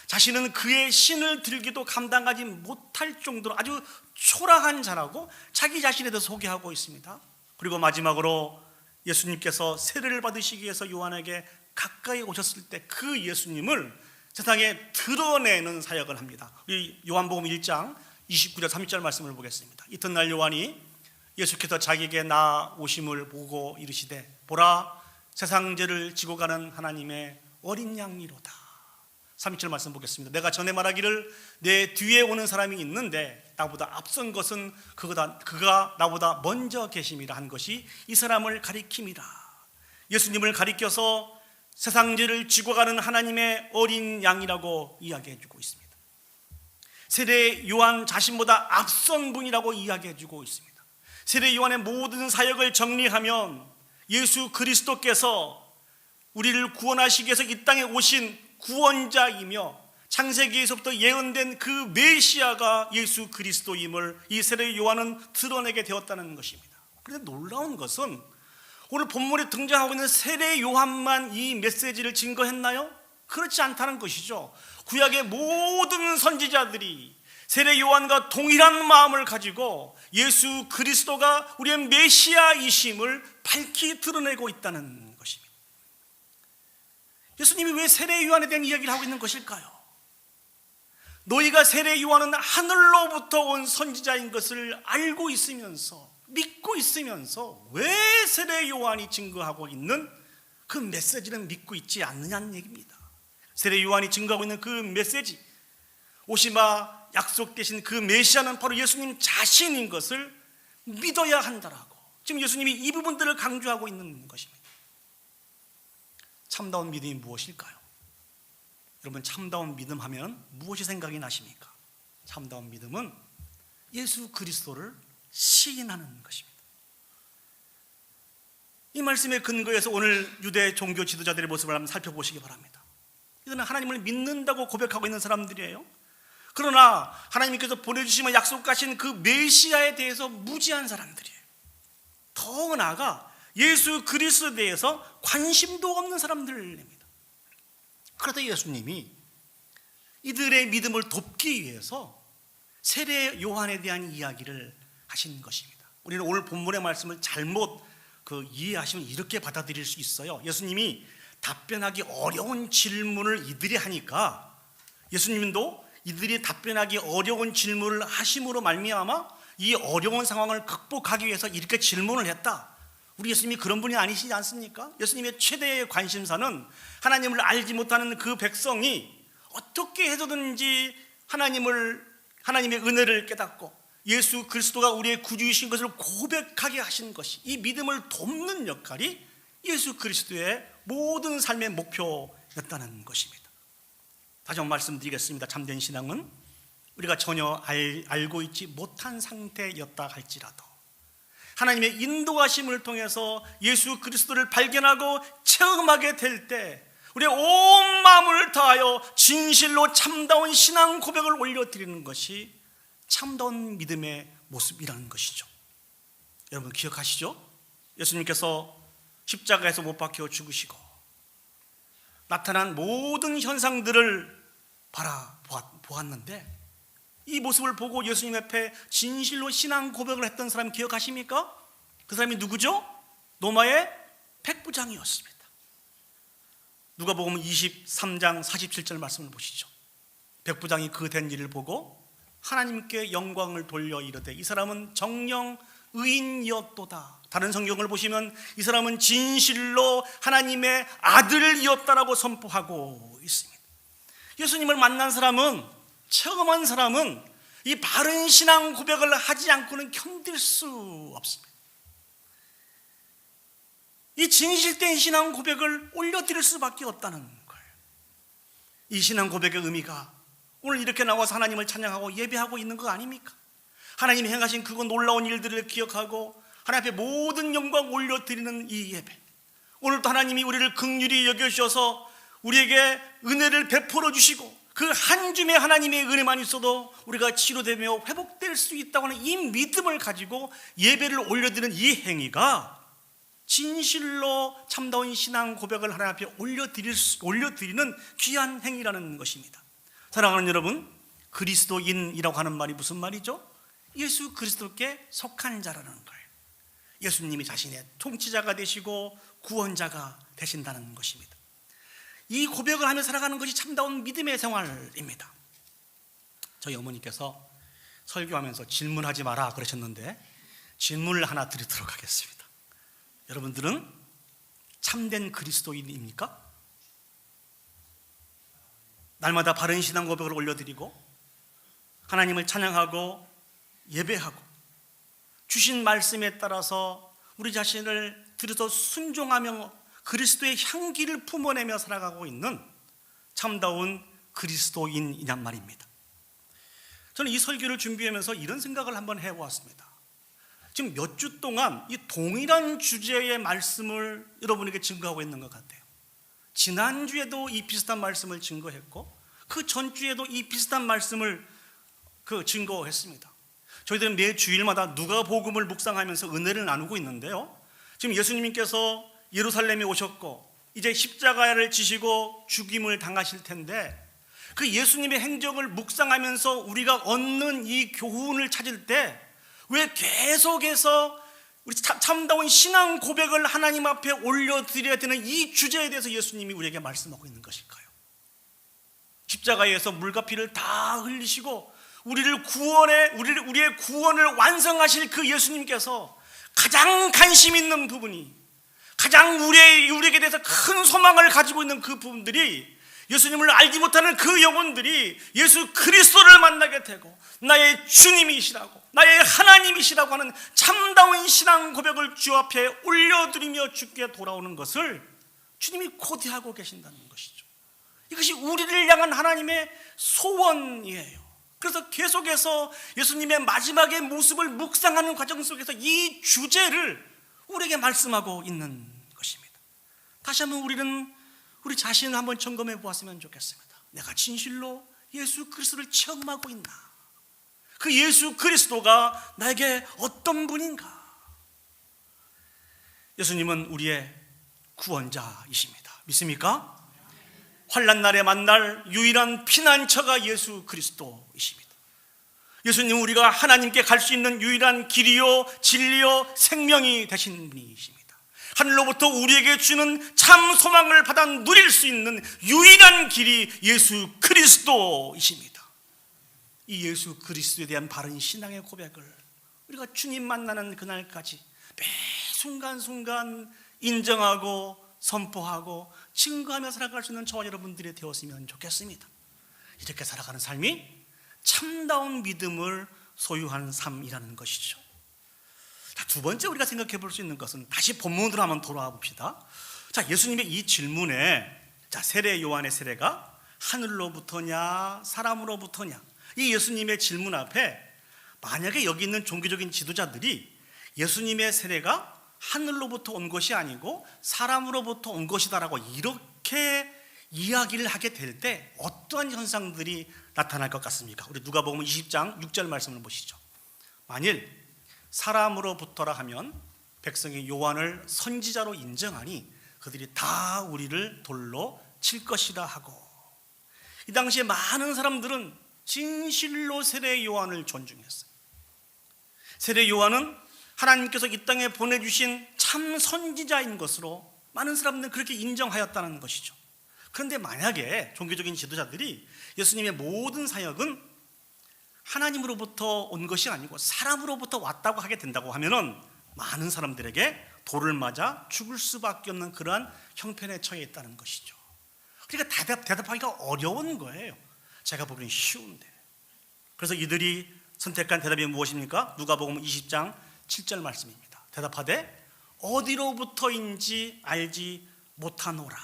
자신은 그의 신을 들기도 감당하지 못할 정도로 아주 초라한 자라고 자기 자신에 대해서 소개하고 있습니다. 그리고 마지막으로 예수님께서 세례를 받으시기 위해서 요한에게 가까이 오셨을 때 그 예수님을 세상에 드러내는 사역을 합니다. 이 요한복음 1장 29절 30절 말씀을 보겠습니다. 이튿날 요한이 예수께서 자기에게 나오심을 보고 이르시되 보라 세상 죄를 지고 가는 하나님의 어린 양이로다. 30절 말씀 보겠습니다. 내가 전에 말하기를 내 뒤에 오는 사람이 있는데 나보다 앞선 것은 그가 나보다 먼저 계심이라 한 것이 이 사람을 가리킴이라. 예수님을 가리켜서 세상 죄를 지고 가는 하나님의 어린 양이라고 이야기해 주고 있습니다. 세례 요한 자신보다 앞선 분이라고 이야기해 주고 있습니다. 세례 요한의 모든 사역을 정리하면 예수 그리스도께서 우리를 구원하시기 위해서 이 땅에 오신 구원자이며 창세기에서부터 예언된 그 메시아가 예수 그리스도임을 이 세례 요한은 드러내게 되었다는 것입니다. 그런데 놀라운 것은 오늘 본문에 등장하고 있는 세례 요한만 이 메시지를 증거했나요? 그렇지 않다는 것이죠. 구약의 모든 선지자들이 세례 요한과 동일한 마음을 가지고 예수 그리스도가 우리의 메시아이심을 밝히 드러내고 있다는 것입니다. 예수님이 왜 세례 요한에 대한 이야기를 하고 있는 것일까요? 너희가 세례 요한은 하늘로부터 온 선지자인 것을 알고 있으면서 믿고 있으면서 왜 세례 요한이 증거하고 있는 그 메시지는 믿고 있지 않느냐는 얘기입니다. 세례 요한이 증거하고 있는 그 메시지, 오시마 약속되신 그 메시아는 바로 예수님 자신인 것을 믿어야 한다라고 지금 예수님이 이 부분들을 강조하고 있는 것입니다. 참다운 믿음이 무엇일까요? 여러분, 참다운 믿음 하면 무엇이 생각이 나십니까? 참다운 믿음은 예수 그리스도를 시인하는 것입니다. 이 말씀에 근거해서 오늘 유대 종교 지도자들의 모습을 한번 살펴보시기 바랍니다. 이들은 하나님을 믿는다고 고백하고 있는 사람들이에요. 그러나 하나님께서 보내주시면 약속하신 그 메시아에 대해서 무지한 사람들이에요. 더 나아가 예수 그리스도에 대해서 관심도 없는 사람들입니다. 그러다 예수님이 이들의 믿음을 돕기 위해서 세례 요한에 대한 이야기를 하신 것입니다. 우리는 오늘 본문의 말씀을 잘못 이해하시면 이렇게 받아들일 수 있어요. 예수님이 답변하기 어려운 질문을 이들이 하니까 예수님도 이들이 답변하기 어려운 질문을 하심으로 말미암아 이 어려운 상황을 극복하기 위해서 이렇게 질문을 했다. 우리 예수님이 그런 분이 아니시지 않습니까? 예수님의 최대의 관심사는 하나님을 알지 못하는 그 백성이 어떻게 해서든지 하나님의 은혜를 깨닫고 예수 그리스도가 우리의 구주이신 것을 고백하게 하신 것이, 이 믿음을 돕는 역할이 예수 그리스도의 모든 삶의 목표였다는 것입니다. 다시 한번 말씀드리겠습니다. 참된 신앙은 우리가 전혀 알고 있지 못한 상태였다 할지라도 하나님의 인도하심을 통해서 예수 그리스도를 발견하고 체험하게 될 때 우리의 온 마음을 다하여 진실로 참다운 신앙 고백을 올려드리는 것이 참다운 믿음의 모습이라는 것이죠. 여러분 기억하시죠? 예수님께서 십자가에서 못 박혀 죽으시고 나타난 모든 현상들을 바라보았는데 이 모습을 보고 예수님 앞에 진실로 신앙 고백을 했던 사람 기억하십니까? 그 사람이 누구죠? 로마의 백부장이었습니다. 누가복음 23장 47절 말씀을 보시죠. 백부장이 그 된 일을 보고 하나님께 영광을 돌려 이르되 이 사람은 정령 의인이었도다. 다른 성경을 보시면 이 사람은 진실로 하나님의 아들이었다라고 선포하고 있습니다. 예수님을 만난 사람은, 체험한 사람은 이 바른 신앙 고백을 하지 않고는 견딜 수 없습니다. 이 진실된 신앙 고백을 올려드릴 수밖에 없다는 거예요. 이 신앙 고백의 의미가 오늘 이렇게 나와서 하나님을 찬양하고 예배하고 있는 거 아닙니까? 하나님이 행하신 그거 놀라운 일들을 기억하고 하나님 앞에 모든 영광 올려드리는 이 예배, 오늘도 하나님이 우리를 긍휼히 여겨주셔서 우리에게 은혜를 베풀어 주시고 그 한 줌의 하나님의 은혜만 있어도 우리가 치료되며 회복될 수 있다고 하는 이 믿음을 가지고 예배를 올려드리는 이 행위가 진실로 참다운 신앙 고백을 하나님 앞에 올려드리는 귀한 행위라는 것입니다. 사랑하는 여러분, 그리스도인이라고 하는 말이 무슨 말이죠? 예수 그리스도께 속한 자라는 거예요. 예수님이 자신의 통치자가 되시고 구원자가 되신다는 것입니다. 이 고백을 하며 살아가는 것이 참다운 믿음의 생활입니다. 저희 어머니께서 설교하면서 질문하지 마라 그러셨는데 질문을 하나 드리도록 하겠습니다. 여러분들은 참된 그리스도인입니까? 날마다 바른 신앙 고백을 올려드리고 하나님을 찬양하고 예배하고 주신 말씀에 따라서 우리 자신을 들여서 순종하며 그리스도의 향기를 품어내며 살아가고 있는 참다운 그리스도인이란 말입니다. 저는 이 설교를 준비하면서 이런 생각을 한번 해보았습니다. 지금 몇 주 동안 이 동일한 주제의 말씀을 여러분에게 증거하고 있는 것 같아요. 지난주에도 이 비슷한 말씀을 증거했고 그 전주에도 이 비슷한 말씀을 증거했습니다. 저희들은 매 주일마다 누가복음을 묵상하면서 은혜를 나누고 있는데요, 지금 예수님께서 예루살렘에 오셨고 이제 십자가를 지시고 죽임을 당하실 텐데 그 예수님의 행적을 묵상하면서 우리가 얻는 이 교훈을 찾을 때 왜 계속해서 우리 참다운 신앙 고백을 하나님 앞에 올려드려야 되는 이 주제에 대해서 예수님이 우리에게 말씀하고 있는 것일까요? 십자가에서 물과 피를 다 흘리시고 우리의 구원을 완성하실 그 예수님께서 가장 관심 있는 부분이, 가장 우리에게 대해서 큰 소망을 가지고 있는 그 부분들이, 예수님을 알지 못하는 그 영혼들이 예수 그리스도를 만나게 되고 나의 주님이시라고, 나의 하나님이시라고 하는 참다운 신앙 고백을 주 앞에 올려드리며 주께 돌아오는 것을 주님이 고대하고 계신다는 것이죠. 이것이 우리를 향한 하나님의 소원이에요. 그래서 계속해서 예수님의 마지막의 모습을 묵상하는 과정 속에서 이 주제를 우리에게 말씀하고 있는 것입니다. 다시 한번 우리는 우리 자신을 한번 점검해 보았으면 좋겠습니다. 내가 진실로 예수 그리스도를 체험하고 있나? 그 예수 그리스도가 나에게 어떤 분인가? 예수님은 우리의 구원자이십니다. 믿습니까? 환난 날에 만날 유일한 피난처가 예수 그리스도이십니다. 예수님은 우리가 하나님께 갈 수 있는 유일한 길이요 진리요 생명이 되신 분이십니다. 하늘로부터 우리에게 주는 참 소망을 받아 누릴 수 있는 유일한 길이 예수 그리스도이십니다. 이 예수 그리스도에 대한 바른 신앙의 고백을 우리가 주님 만나는 그날까지 매 순간순간 인정하고 선포하고 증거하며 살아갈 수 있는 저와 여러분들이 되었으면 좋겠습니다. 이렇게 살아가는 삶이 참다운 믿음을 소유하는 삶이라는 것이죠. 자, 두 번째 우리가 생각해 볼 수 있는 것은 다시 본문으로 한번 돌아와 봅시다. 자, 예수님의 이 질문에, 자, 세례 요한의 세례가 하늘로부터냐 사람으로부터냐, 이 예수님의 질문 앞에 만약에 여기 있는 종교적인 지도자들이 예수님의 세례가 하늘로부터 온 것이 아니고 사람으로부터 온 것이다라고 이렇게 이야기를 하게 될 때 어떠한 현상들이 나타날 것 같습니까? 우리 누가복음 20장 6절 말씀을 보시죠. 만일 사람으로부터라 하면 백성이 요한을 선지자로 인정하니 그들이 다 우리를 돌로 칠 것이라 하고, 이 당시에 많은 사람들은 진실로 세례 요한을 존중했어요. 세례 요한은 하나님께서 이 땅에 보내주신 참 선지자인 것으로 많은 사람들은 그렇게 인정하였다는 것이죠. 그런데 만약에 종교적인 지도자들이 예수님의 모든 사역은 하나님으로부터 온 것이 아니고 사람으로부터 왔다고 하게 된다고 하면은 많은 사람들에게 돌을 맞아 죽을 수밖에 없는 그러한 형편에 처해 있다는 것이죠. 그러니까 대답하기가 어려운 거예요. 제가 보기엔 쉬운데. 그래서 이들이 선택한 대답이 무엇입니까? 누가복음 20장 7절 말씀입니다. 대답하되 어디로부터인지 알지 못하노라.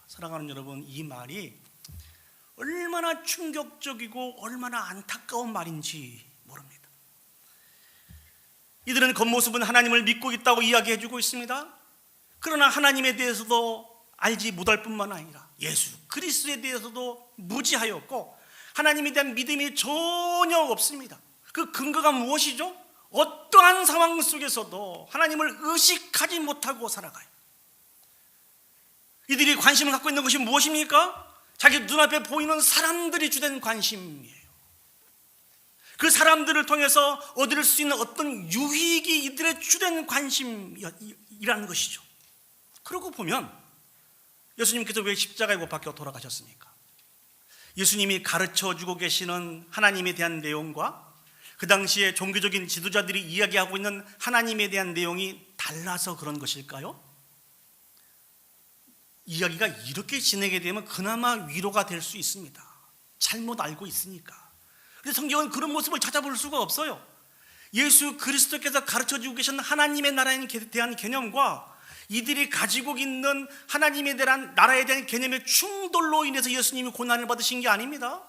사랑하는 여러분, 이 말이 얼마나 충격적이고 얼마나 안타까운 말인지 모릅니다. 이들은 겉모습은 하나님을 믿고 있다고 이야기해주고 있습니다. 그러나 하나님에 대해서도 알지 못할 뿐만 아니라 예수 그리스도에 대해서도 무지하였고 하나님에 대한 믿음이 전혀 없습니다. 그 근거가 무엇이죠? 어떠한 상황 속에서도 하나님을 의식하지 못하고 살아가요. 이들이 관심을 갖고 있는 것이 무엇입니까? 자기 눈앞에 보이는 사람들이 주된 관심이에요. 그 사람들을 통해서 얻을 수 있는 어떤 유익이 이들의 주된 관심이라는 것이죠. 그러고 보면 예수님께서 왜 십자가에 못 박혀 돌아가셨습니까? 예수님이 가르쳐주고 계시는 하나님에 대한 내용과 그 당시에 종교적인 지도자들이 이야기하고 있는 하나님에 대한 내용이 달라서 그런 것일까요? 이야기가 이렇게 진행이 되면 그나마 위로가 될 수 있습니다. 잘못 알고 있으니까. 그런데 성경은 그런 모습을 찾아볼 수가 없어요. 예수 그리스도께서 가르쳐주고 계신 하나님의 나라에 대한 개념과 이들이 가지고 있는 하나님에 대한 나라에 대한 개념의 충돌로 인해서 예수님이 고난을 받으신 게 아닙니다.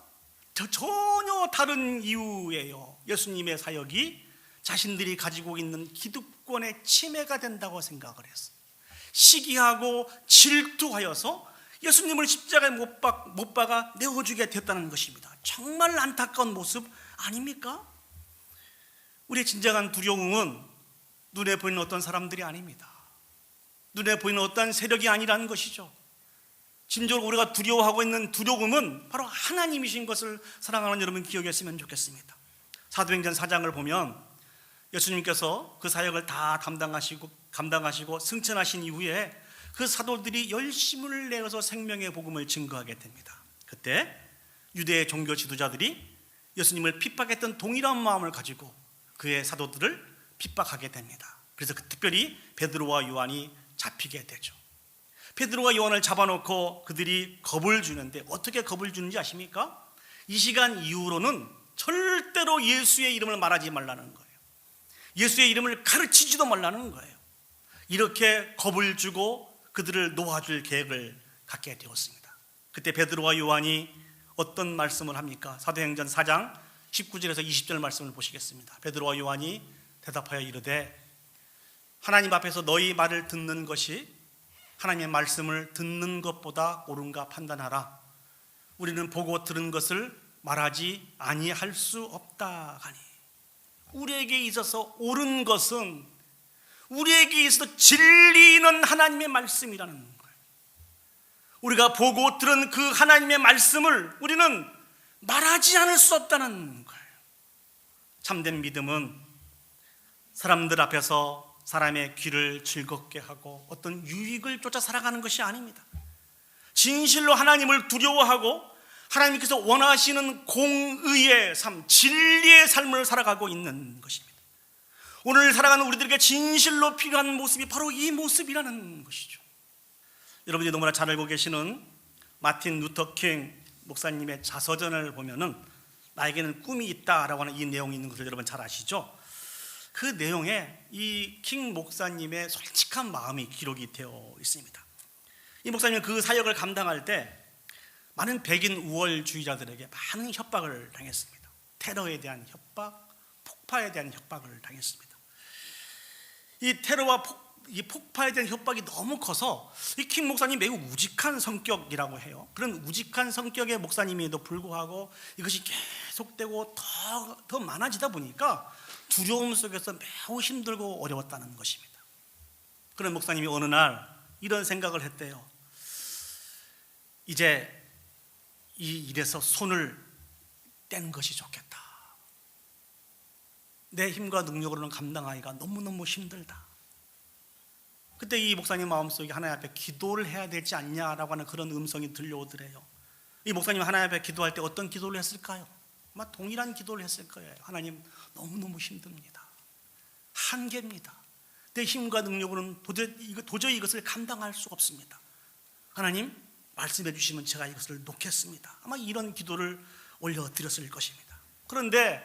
전혀 다른 이유예요. 예수님의 사역이 자신들이 가지고 있는 기득권의 침해가 된다고 생각을 했어요. 시기하고 질투하여서 예수님을 십자가에 못 박아 내어주게 됐다는 것입니다. 정말 안타까운 모습 아닙니까? 우리의 진정한 두려움은 눈에 보이는 어떤 사람들이 아닙니다. 눈에 보이는 어떤 세력이 아니라는 것이죠. 진정으로 우리가 두려워하고 있는 두려움은 바로 하나님이신 것을 사랑하는 여러분 기억했으면 좋겠습니다. 사도행전 4장을 보면 예수님께서 그 사역을 다 감당하시고 승천하신 이후에 그 사도들이 열심을 내어서 생명의 복음을 증거하게 됩니다. 그때 유대의 종교 지도자들이 예수님을 핍박했던 동일한 마음을 가지고 그의 사도들을 핍박하게 됩니다. 그래서 특별히 베드로와 요한이 잡히게 되죠. 베드로와 요한을 잡아놓고 그들이 겁을 주는데 어떻게 겁을 주는지 아십니까? 이 시간 이후로는 절대로 예수의 이름을 말하지 말라는 거예요. 예수의 이름을 가르치지도 말라는 거예요. 이렇게 겁을 주고 그들을 놓아줄 계획을 갖게 되었습니다. 그때 베드로와 요한이 어떤 말씀을 합니까? 사도행전 4장 19절에서 20절 말씀을 보시겠습니다. 베드로와 요한이 대답하여 이르되 하나님 앞에서 너희 말을 듣는 것이 하나님의 말씀을 듣는 것보다 옳은가 판단하라. 우리는 보고 들은 것을 말하지 아니할 수 없다 하니, 우리에게 있어서 옳은 것은 우리에게 있어서 진리는 하나님의 말씀이라는 거예요. 우리가 보고 들은 그 하나님의 말씀을 우리는 말하지 않을 수 없다는 거예요. 참된 믿음은 사람들 앞에서 사람의 귀를 즐겁게 하고 어떤 유익을 쫓아 살아가는 것이 아닙니다. 진실로 하나님을 두려워하고 하나님께서 원하시는 공의의 삶, 진리의 삶을 살아가고 있는 것입니다. 오늘 살아가는 우리들에게 진실로 필요한 모습이 바로 이 모습이라는 것이죠. 여러분이 너무나 잘 알고 계시는 마틴 루터 킹 목사님의 자서전을 보면은 나에게는 꿈이 있다라고 하는 이 내용이 있는 것을 여러분 잘 아시죠? 그 내용에 이 킹 목사님의 솔직한 마음이 기록이 되어 있습니다. 이 목사님은 그 사역을 감당할 때 많은 백인 우월주의자들에게 많은 협박을 당했습니다. 테러에 대한 협박, 폭파에 대한 협박을 당했습니다. 이 테러와 이 폭파에 대한 협박이 너무 커서 이 킹 목사님 매우 우직한 성격이라고 해요. 그런 우직한 성격의 목사님에도 불구하고 이것이 계속되고 더 많아지다 보니까 두려움 속에서 매우 힘들고 어려웠다는 것입니다. 그런 목사님이 어느 날 이런 생각을 했대요. 이제 이 일에서 손을 뗀 것이 좋겠다. 내 힘과 능력으로는 감당하기가 너무너무 힘들다. 그때 이 목사님 마음속에 하나님 앞에 기도를 해야 되지 않냐라고 하는 그런 음성이 들려오더래요. 이 목사님 하나님 앞에 기도할 때 어떤 기도를 했을까요? 아마 동일한 기도를 했을 거예요. 하나님, 너무너무 힘듭니다. 한계입니다. 내 힘과 능력으로는 도저히 이것을 감당할 수가 없습니다. 하나님, 말씀해 주시면 제가 이것을 놓겠습니다. 아마 이런 기도를 올려드렸을 것입니다. 그런데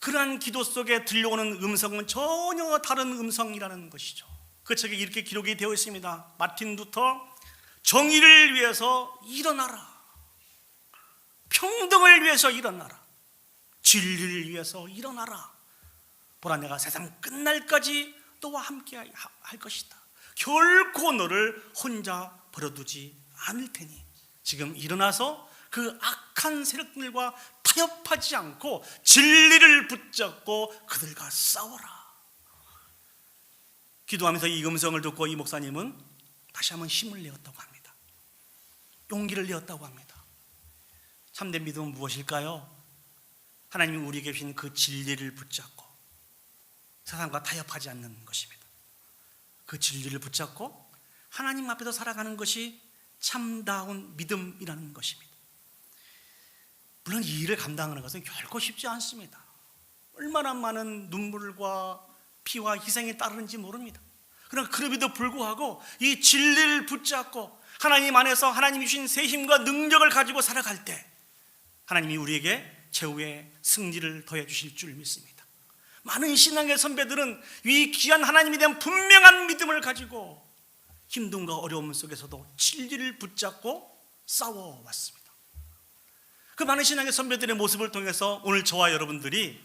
그러한 기도 속에 들려오는 음성은 전혀 다른 음성이라는 것이죠. 그 책에 이렇게 기록이 되어 있습니다. 마틴 루터, 정의를 위해서 일어나라. 평등을 위해서 일어나라. 진리를 위해서 일어나라. 보라, 내가 세상 끝날까지 너와 함께 할 것이다. 결코 너를 혼자 버려두지 않을 테니 지금 일어나서 그 악한 세력들과 타협하지 않고 진리를 붙잡고 그들과 싸워라. 기도하면서 이 음성을 듣고 이 목사님은 다시 한번 힘을 내었다고 합니다. 용기를 내었다고 합니다. 참된 믿음은 무엇일까요? 하나님이 우리에게 주신 그 진리를 붙잡고 세상과 타협하지 않는 것입니다. 그 진리를 붙잡고 하나님 앞에서 살아가는 것이 참다운 믿음이라는 것입니다. 물론 이 일을 감당하는 것은 결코 쉽지 않습니다. 얼마나 많은 눈물과 피와 희생이 따르는지 모릅니다. 그러나 그럼에도 불구하고 이 진리를 붙잡고 하나님 안에서 하나님이 주신 새 힘과 능력을 가지고 살아갈 때 하나님이 우리에게 최후의 승리를 더해 주실 줄 믿습니다. 많은 신앙의 선배들은 이 귀한 하나님에 대한 분명한 믿음을 가지고 힘듦과 어려움 속에서도 진리를 붙잡고 싸워왔습니다. 그 많은 신앙의 선배들의 모습을 통해서 오늘 저와 여러분들이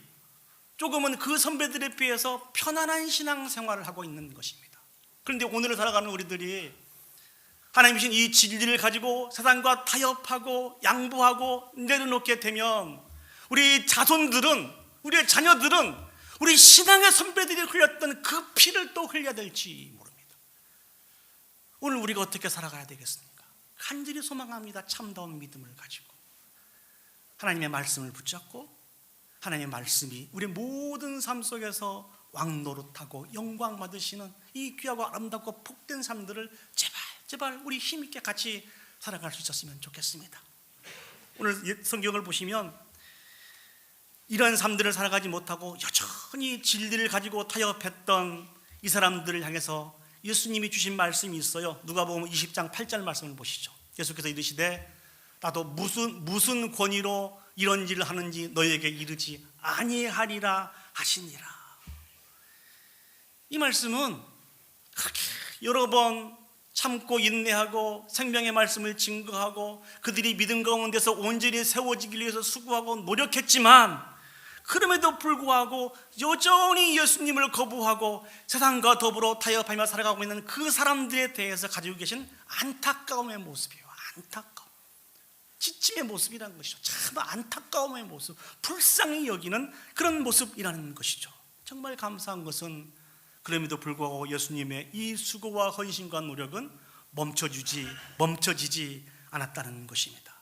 조금은 그 선배들에 비해서 편안한 신앙생활을 하고 있는 것입니다. 그런데 오늘을 살아가는 우리들이 하나님이 주신 이 진리를 가지고 세상과 타협하고 양보하고 내려놓게 되면 우리 자손들은, 우리의 자녀들은 우리 신앙의 선배들이 흘렸던 그 피를 또 흘려야 될지 모릅니다. 오늘 우리가 어떻게 살아가야 되겠습니까? 간절히 소망합니다. 참다운 믿음을 가지고 하나님의 말씀을 붙잡고 하나님의 말씀이 우리 모든 삶 속에서 왕노릇하고 영광 받으시는 이 귀하고 아름답고 복된 삶들을 제발 우리 힘있게 같이 살아갈 수 있었으면 좋겠습니다. 오늘 성경을 보시면 이런 삶들을 살아가지 못하고 여전히 진리를 가지고 타협했던 이 사람들을 향해서 예수님이 주신 말씀이 있어요. 누가복음 20장 8절 말씀을 보시죠. 예수께서 이르시되 나도 무슨 권위로 이런 일을 하는지 너희에게 이르지 아니하리라 하시니라. 이 말씀은 그렇게 여러 번 참고 인내하고 생명의 말씀을 증거하고 그들이 믿음 가운데서 온전히 세워지기 위해서 수고하고 노력했지만 그럼에도 불구하고 여전히 예수님을 거부하고 세상과 더불어 타협하며 살아가고 있는 그 사람들에 대해서 가지고 계신 안타까움의 모습이에요. 안타까움, 지침의 모습이라는 것이죠. 참 안타까움의 모습, 불쌍히 여기는 그런 모습이라는 것이죠. 정말 감사한 것은 그럼에도 불구하고 예수님의 이 수고와 헌신과 노력은 멈춰지지 않았다는 것입니다.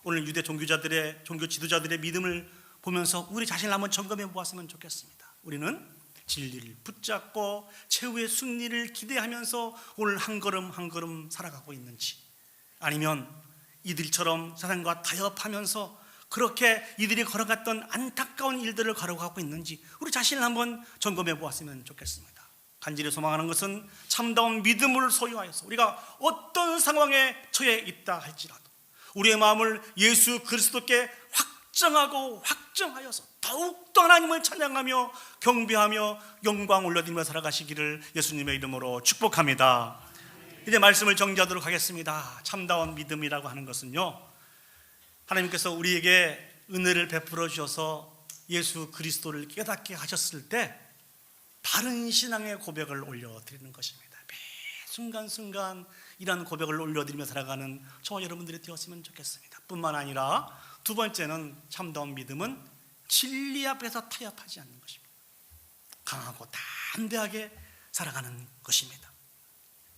오늘 유대 종교 지도자들의 믿음을 보면서 우리 자신을 한번 점검해 보았으면 좋겠습니다. 우리는 진리를 붙잡고 최후의 승리를 기대하면서 오늘 한 걸음 한 걸음 살아가고 있는지, 아니면 이들처럼 세상과 타협하면서 그렇게 이들이 걸어갔던 안타까운 일들을 걸어가고 있는지 우리 자신을 한번 점검해 보았으면 좋겠습니다. 간절히 소망하는 것은 참다운 믿음을 소유하여서 우리가 어떤 상황에 처해 있다 할지라도 우리의 마음을 예수 그리스도께 확정하여서 더욱더 하나님을 찬양하며 경배하며 영광 올려드리며 살아가시기를 예수님의 이름으로 축복합니다. 이제 말씀을 정리하도록 하겠습니다. 참다운 믿음이라고 하는 것은요, 하나님께서 우리에게 은혜를 베풀어 주셔서 예수 그리스도를 깨닫게 하셨을 때 바른 신앙의 고백을 올려드리는 것입니다. 매 순간순간 이러한 고백을 올려드리며 살아가는 저와 여러분들이 되었으면 좋겠습니다. 뿐만 아니라 두 번째는 참다운 믿음은 진리 앞에서 타협하지 않는 것입니다. 강하고 담대하게 살아가는 것입니다.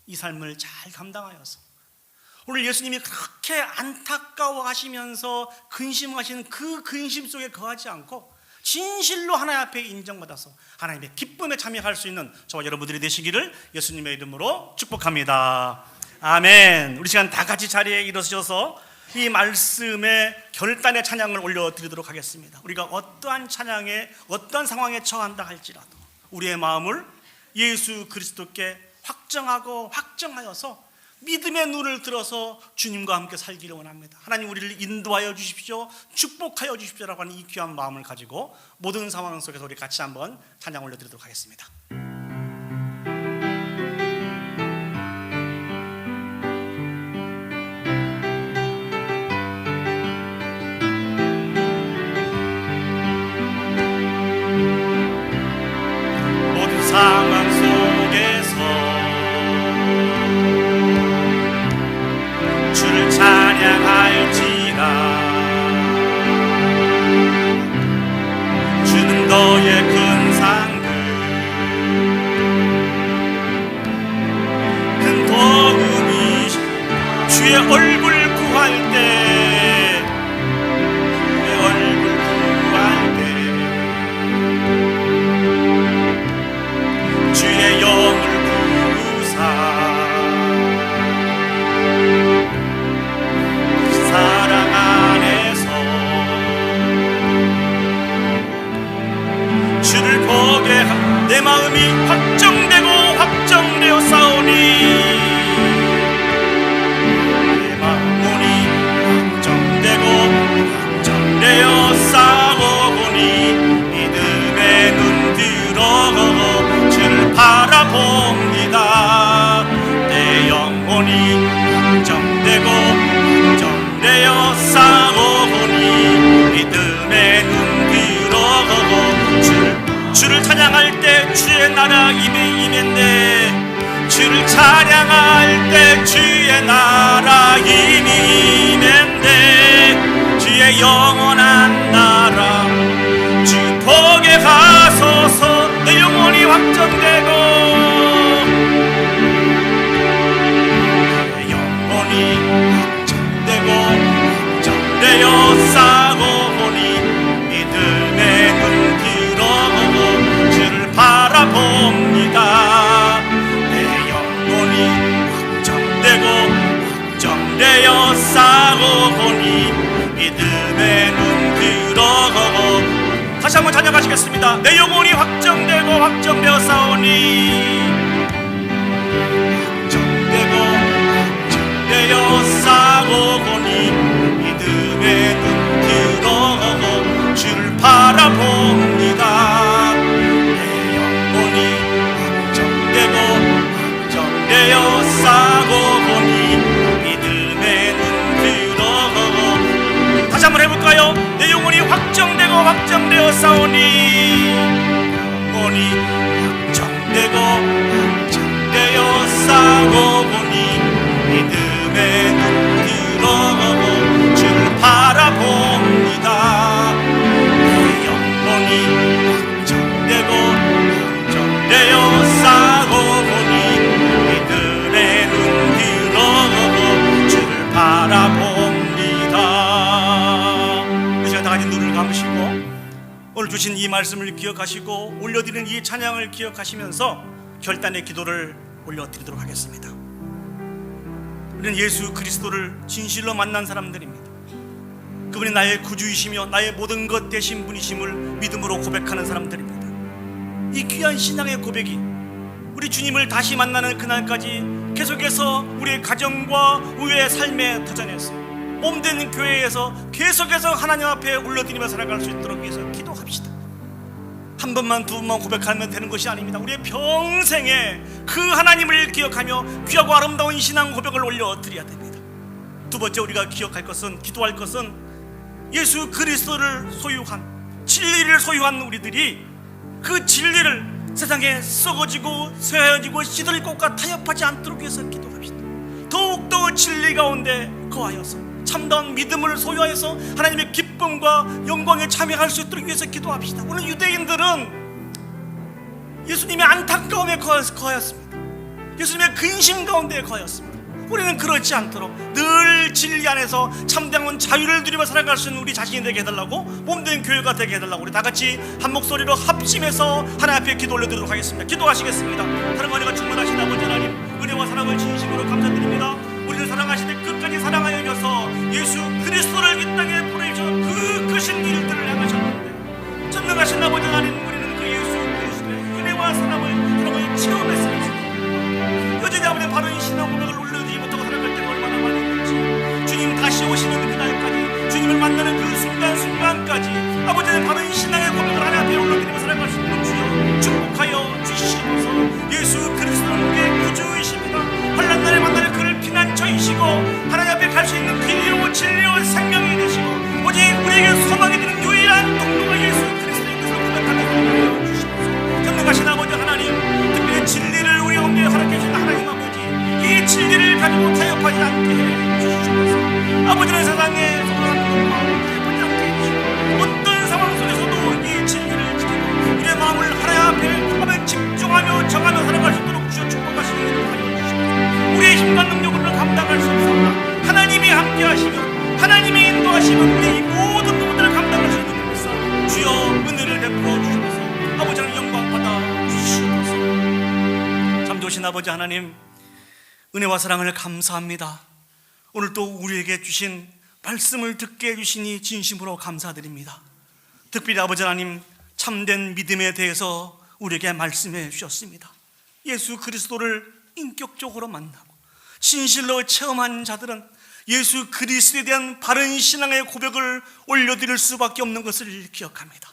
이 삶을 잘 감당하여서 오늘 예수님이 그렇게 안타까워하시면서 근심하시는 그 근심 속에 거하지 않고 진실로 하나님 앞에 인정받아서 하나님의 기쁨에 참여할 수 있는 저와 여러분들이 되시기를 예수님의 이름으로 축복합니다. 아멘. 우리 시간 다 같이 자리에 일어서셔서 이 말씀의 결단의 찬양을 올려드리도록 하겠습니다. 우리가 어떠한 찬양에 어떠한 상황에 처한다 할지라도 우리의 마음을 예수 그리스도께 확정하여서 믿음의 눈을 들어서 주님과 함께 살기를 원합니다. 하나님 우리를 인도하여 주십시오, 축복하여 주십시오라고 하는 이 귀한 마음을 가지고 모든 상황 속에서 우리 같이 한번 찬양 올려드리도록 하겠습니다. 모든 상황 속에서 주를 찬양할지라. 주는 너의 큰 상급, 큰 도움이 주의 얼굴 구할 때, 주의 얼굴 구할 때 주의 영을 부으사 사랑 안에서 주를 보게 내 마음이 확정되어 싸우니, 내 마음이 확정되어 싸우니 믿음의 눈 들어 주를 바라봅니다. 내 영혼이 확정되어 싸우니 믿음의 눈 들어 주를 찬양할 때 주의 나라 임했네. 주를 찬양할 때 주의 나라 임했네. 주의 영원한 나라 주 복에 가소서. 내 영혼이 확정되고 내 영혼이 확정되어 싸우니 믿음의 눈 들어보고 주를 바라봅니다. 내 영혼이 확정되어 싸우니 믿음의 눈 들어보고 다시 한번 찬양하시겠습니다. 내 영혼이 확정되고 확정되어 싸우니, 확정되고 확정되어 싸우니 믿음의 눈 들어 주를 바라봅니다. 내 영혼이 확정되고 확정되어 싸우니 믿음의 눈 들어. 다시 한번 해볼까요? 내 영혼이 확정되고 확정되어 싸우니, 영혼이 확정되고 확정되어 싸우니 믿음의 눈 들어 주를 바라봅니다. 내 영혼이 확정되고 확정되어 싸우니 믿음의 눈 들어 주를 바라봅니다. 이 시간 다 같이 눈을 감으시고 오늘 주신 이 말씀을 기억하시고 올려드리는 이 찬양을 기억하시면서 결단의 기도를 올려드리도록 하겠습니다. 우리는 예수 그리스도를 진실로 만난 사람들입니다. 그분이 나의 구주이시며 나의 모든 것 되신 분이심을 믿음으로 고백하는 사람들입니다. 이 귀한 신앙의 고백이 우리 주님을 다시 만나는 그날까지 계속해서 우리의 가정과 우리의 삶에 터져내서 몸된 교회에서 계속해서 하나님 앞에 올려드리며 살아갈 수 있도록 위해서 기도합시다. 한 번만 두 번만 고백하면 되는 것이 아닙니다. 우리의 평생에 그 하나님을 기억하며 귀하고 아름다운 신앙 고백을 올려드려야 됩니다. 두 번째 우리가 기억할 것은, 기도할 것은 예수 그리스도를 소유한, 진리를 소유한 우리들이 그 진리를 세상에 썩어지고 쇠해지고 시들 곳과 타협하지 않도록 위해서 기도합시다. 더욱더 진리 가운데 거하여서 참다운 믿음을 소유하여서 하나님의 기쁨과 영광에 참여할 수 있도록 위해서 기도합시다. 오늘 유대인들은 예수님의 안타까움에 거하였습니다. 예수님의 근심 가운데 거하였습니다. 우리는 그렇지 않도록 늘 진리 안에서 참다운 자유를 누리며 살아갈 수 있는 우리 자신이 되게 해달라고, 몸된 교회가 되게 해달라고 우리 다같이 한 목소리로 합심해서 하나님 앞에 기도 올려드리도록 하겠습니다. 기도하시겠습니다. 사랑과 은혜가 충만하신 아버지 하나님, 은혜와 사랑을 진심으로 감사드립니다. 우리를 사랑하시되 끝까지 사랑하여 주셔서 예수 그리스도를 이 땅에 보내주셔서 그 크신 일들을 행하셨는데, 전능하신 아버지 하나님, 우리는 그 예수 그리스도의 은혜와 사랑을 체험했습니다. 여전히 아버지 바른 신앙 고백을 올려드리지 못하고 살아갈 때가 얼마나 많이 있는지, 주님 다시 오시는 그날까지, 주님을 만나는 그 순간순간까지 아버지의 바른 신앙의 고백을 하나님 앞에 올려드리며 살아갈 수 있는 주여 축복하여 주시옵소서. 예수 그리스도는 우리의 구주이십니다. 환난 날에 만나는 그를 피난처이시고 하나님 앞에 갈 수 있는 길이요 진리요 생명이 되시고 오직 우리에게 소망이 되는 유일한 통로가 예수 그리스도인 것을 고백하며 살아가여 주시옵소서. 전능하신 아버지 하나님, 특별히 진리를 우리 가운데 허락해 주신 하나님 아버지, 이 진리를 가지고 타협하지 않게 해 주시옵소서. 아버지는 세상에 소홀한 것과 타협하지 않게 해주시고 어떤 상황 속에서도 이 진리를 지키고 우리의 마음을 하나님 앞에 집중하며 정하며 살아갈 수 있도록 주여 축복하시는 일을 하여 주시옵소서. 우리의 힘과 능력으로 감당할 수 없사오나 하나님이 함께 하시며 하나님이 인도하시면 우리의 이 모든 부분들을 감당할 수 있는 것을 믿사오니 주여 은혜를 베풀어 주시옵소서. 아버지는 영광 받아 주시옵소서. 참 좋으신 아버지 하나님, 은혜와 사랑을 감사합니다. 오늘 또 우리에게 주신 말씀을 듣게 해주시니 진심으로 감사드립니다. 특별히 아버지 하나님, 참된 믿음에 대해서 우리에게 말씀해 주셨습니다. 예수 그리스도를 인격적으로 만나고 진실로 체험한 자들은 예수 그리스도에 대한 바른 신앙의 고백을 올려드릴 수밖에 없는 것을 기억합니다.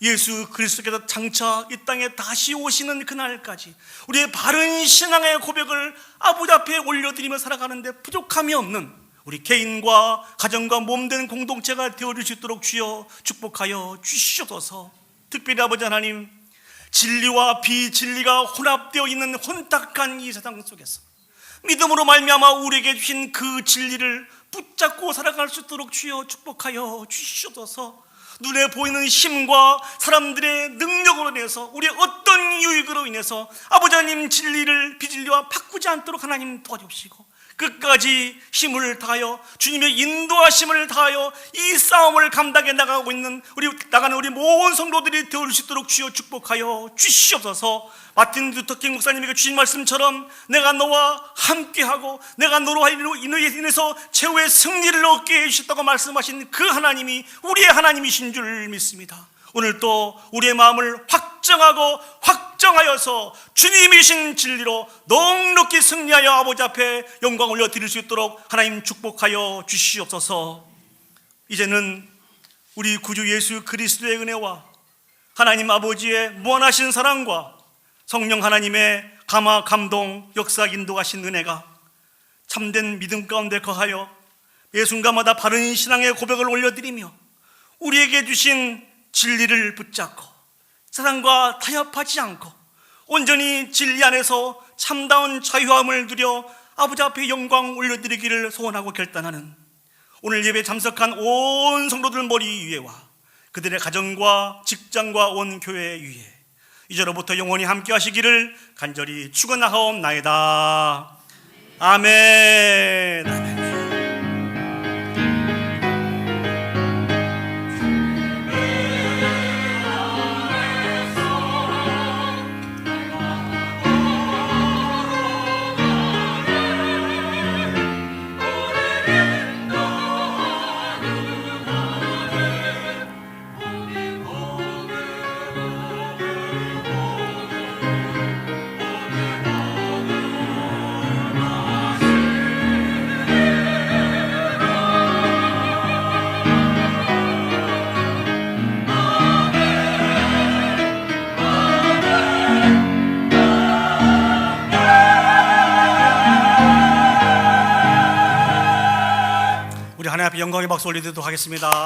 예수 그리스도께서 장차 이 땅에 다시 오시는 그날까지 우리의 바른 신앙의 고백을 아버지 앞에 올려드리며 살아가는데 부족함이 없는 우리 개인과 가정과 몸된 공동체가 되어줄 수 있도록 주여 축복하여 주시옵소서. 특별히 아버지 하나님, 진리와 비진리가 혼합되어 있는 혼탁한 이 세상 속에서 믿음으로 말미암아 우리에게 주신 그 진리를 붙잡고 살아갈 수 있도록 주여 축복하여 주시옵소서. 눈에 보이는 힘과 사람들의 능력으로 인해서 우리의 어떤 유익으로 인해서 아버지 하나님 진리를 비진리와 바꾸지 않도록 하나님 도와주시고 끝까지 힘을 다하여 주님의 인도하심을 다하여 이 싸움을 감당해 나가고 있는 나가는 우리 모든 성도들이 되어줄 수 있도록 주여 축복하여 주시옵소서. 마틴 루터킹 목사님에게 주신 말씀처럼 내가 너와 함께하고 내가 너로 인해서 최후의 승리를 얻게 해주셨다고 말씀하신 그 하나님이 우리의 하나님이신 줄 믿습니다. 오늘 또 우리의 마음을 확정하여서 주님이신 진리로 넉넉히 승리하여 아버지 앞에 영광 올려드릴 수 있도록 하나님 축복하여 주시옵소서. 이제는 우리 구주 예수 그리스도의 은혜와 하나님 아버지의 무한하신 사랑과 성령 하나님의 감화 감동 역사 인도하신 은혜가 참된 믿음 가운데 거하여 매 순간마다 바른 신앙의 고백을 올려드리며 우리에게 주신 진리를 붙잡고 세상과 타협하지 않고 온전히 진리 안에서 참다운 자유함을 누려 아버지 앞에 영광 올려드리기를 소원하고 결단하는 오늘 예배 참석한 온 성도들 머리 위에와 그들의 가정과 직장과 온 교회 위에 이제로부터 영원히 함께 하시기를 간절히 축원하옵나이다. 아멘. 아멘. 우리 하나님 앞에 영광의 박수 올리도록 하겠습니다.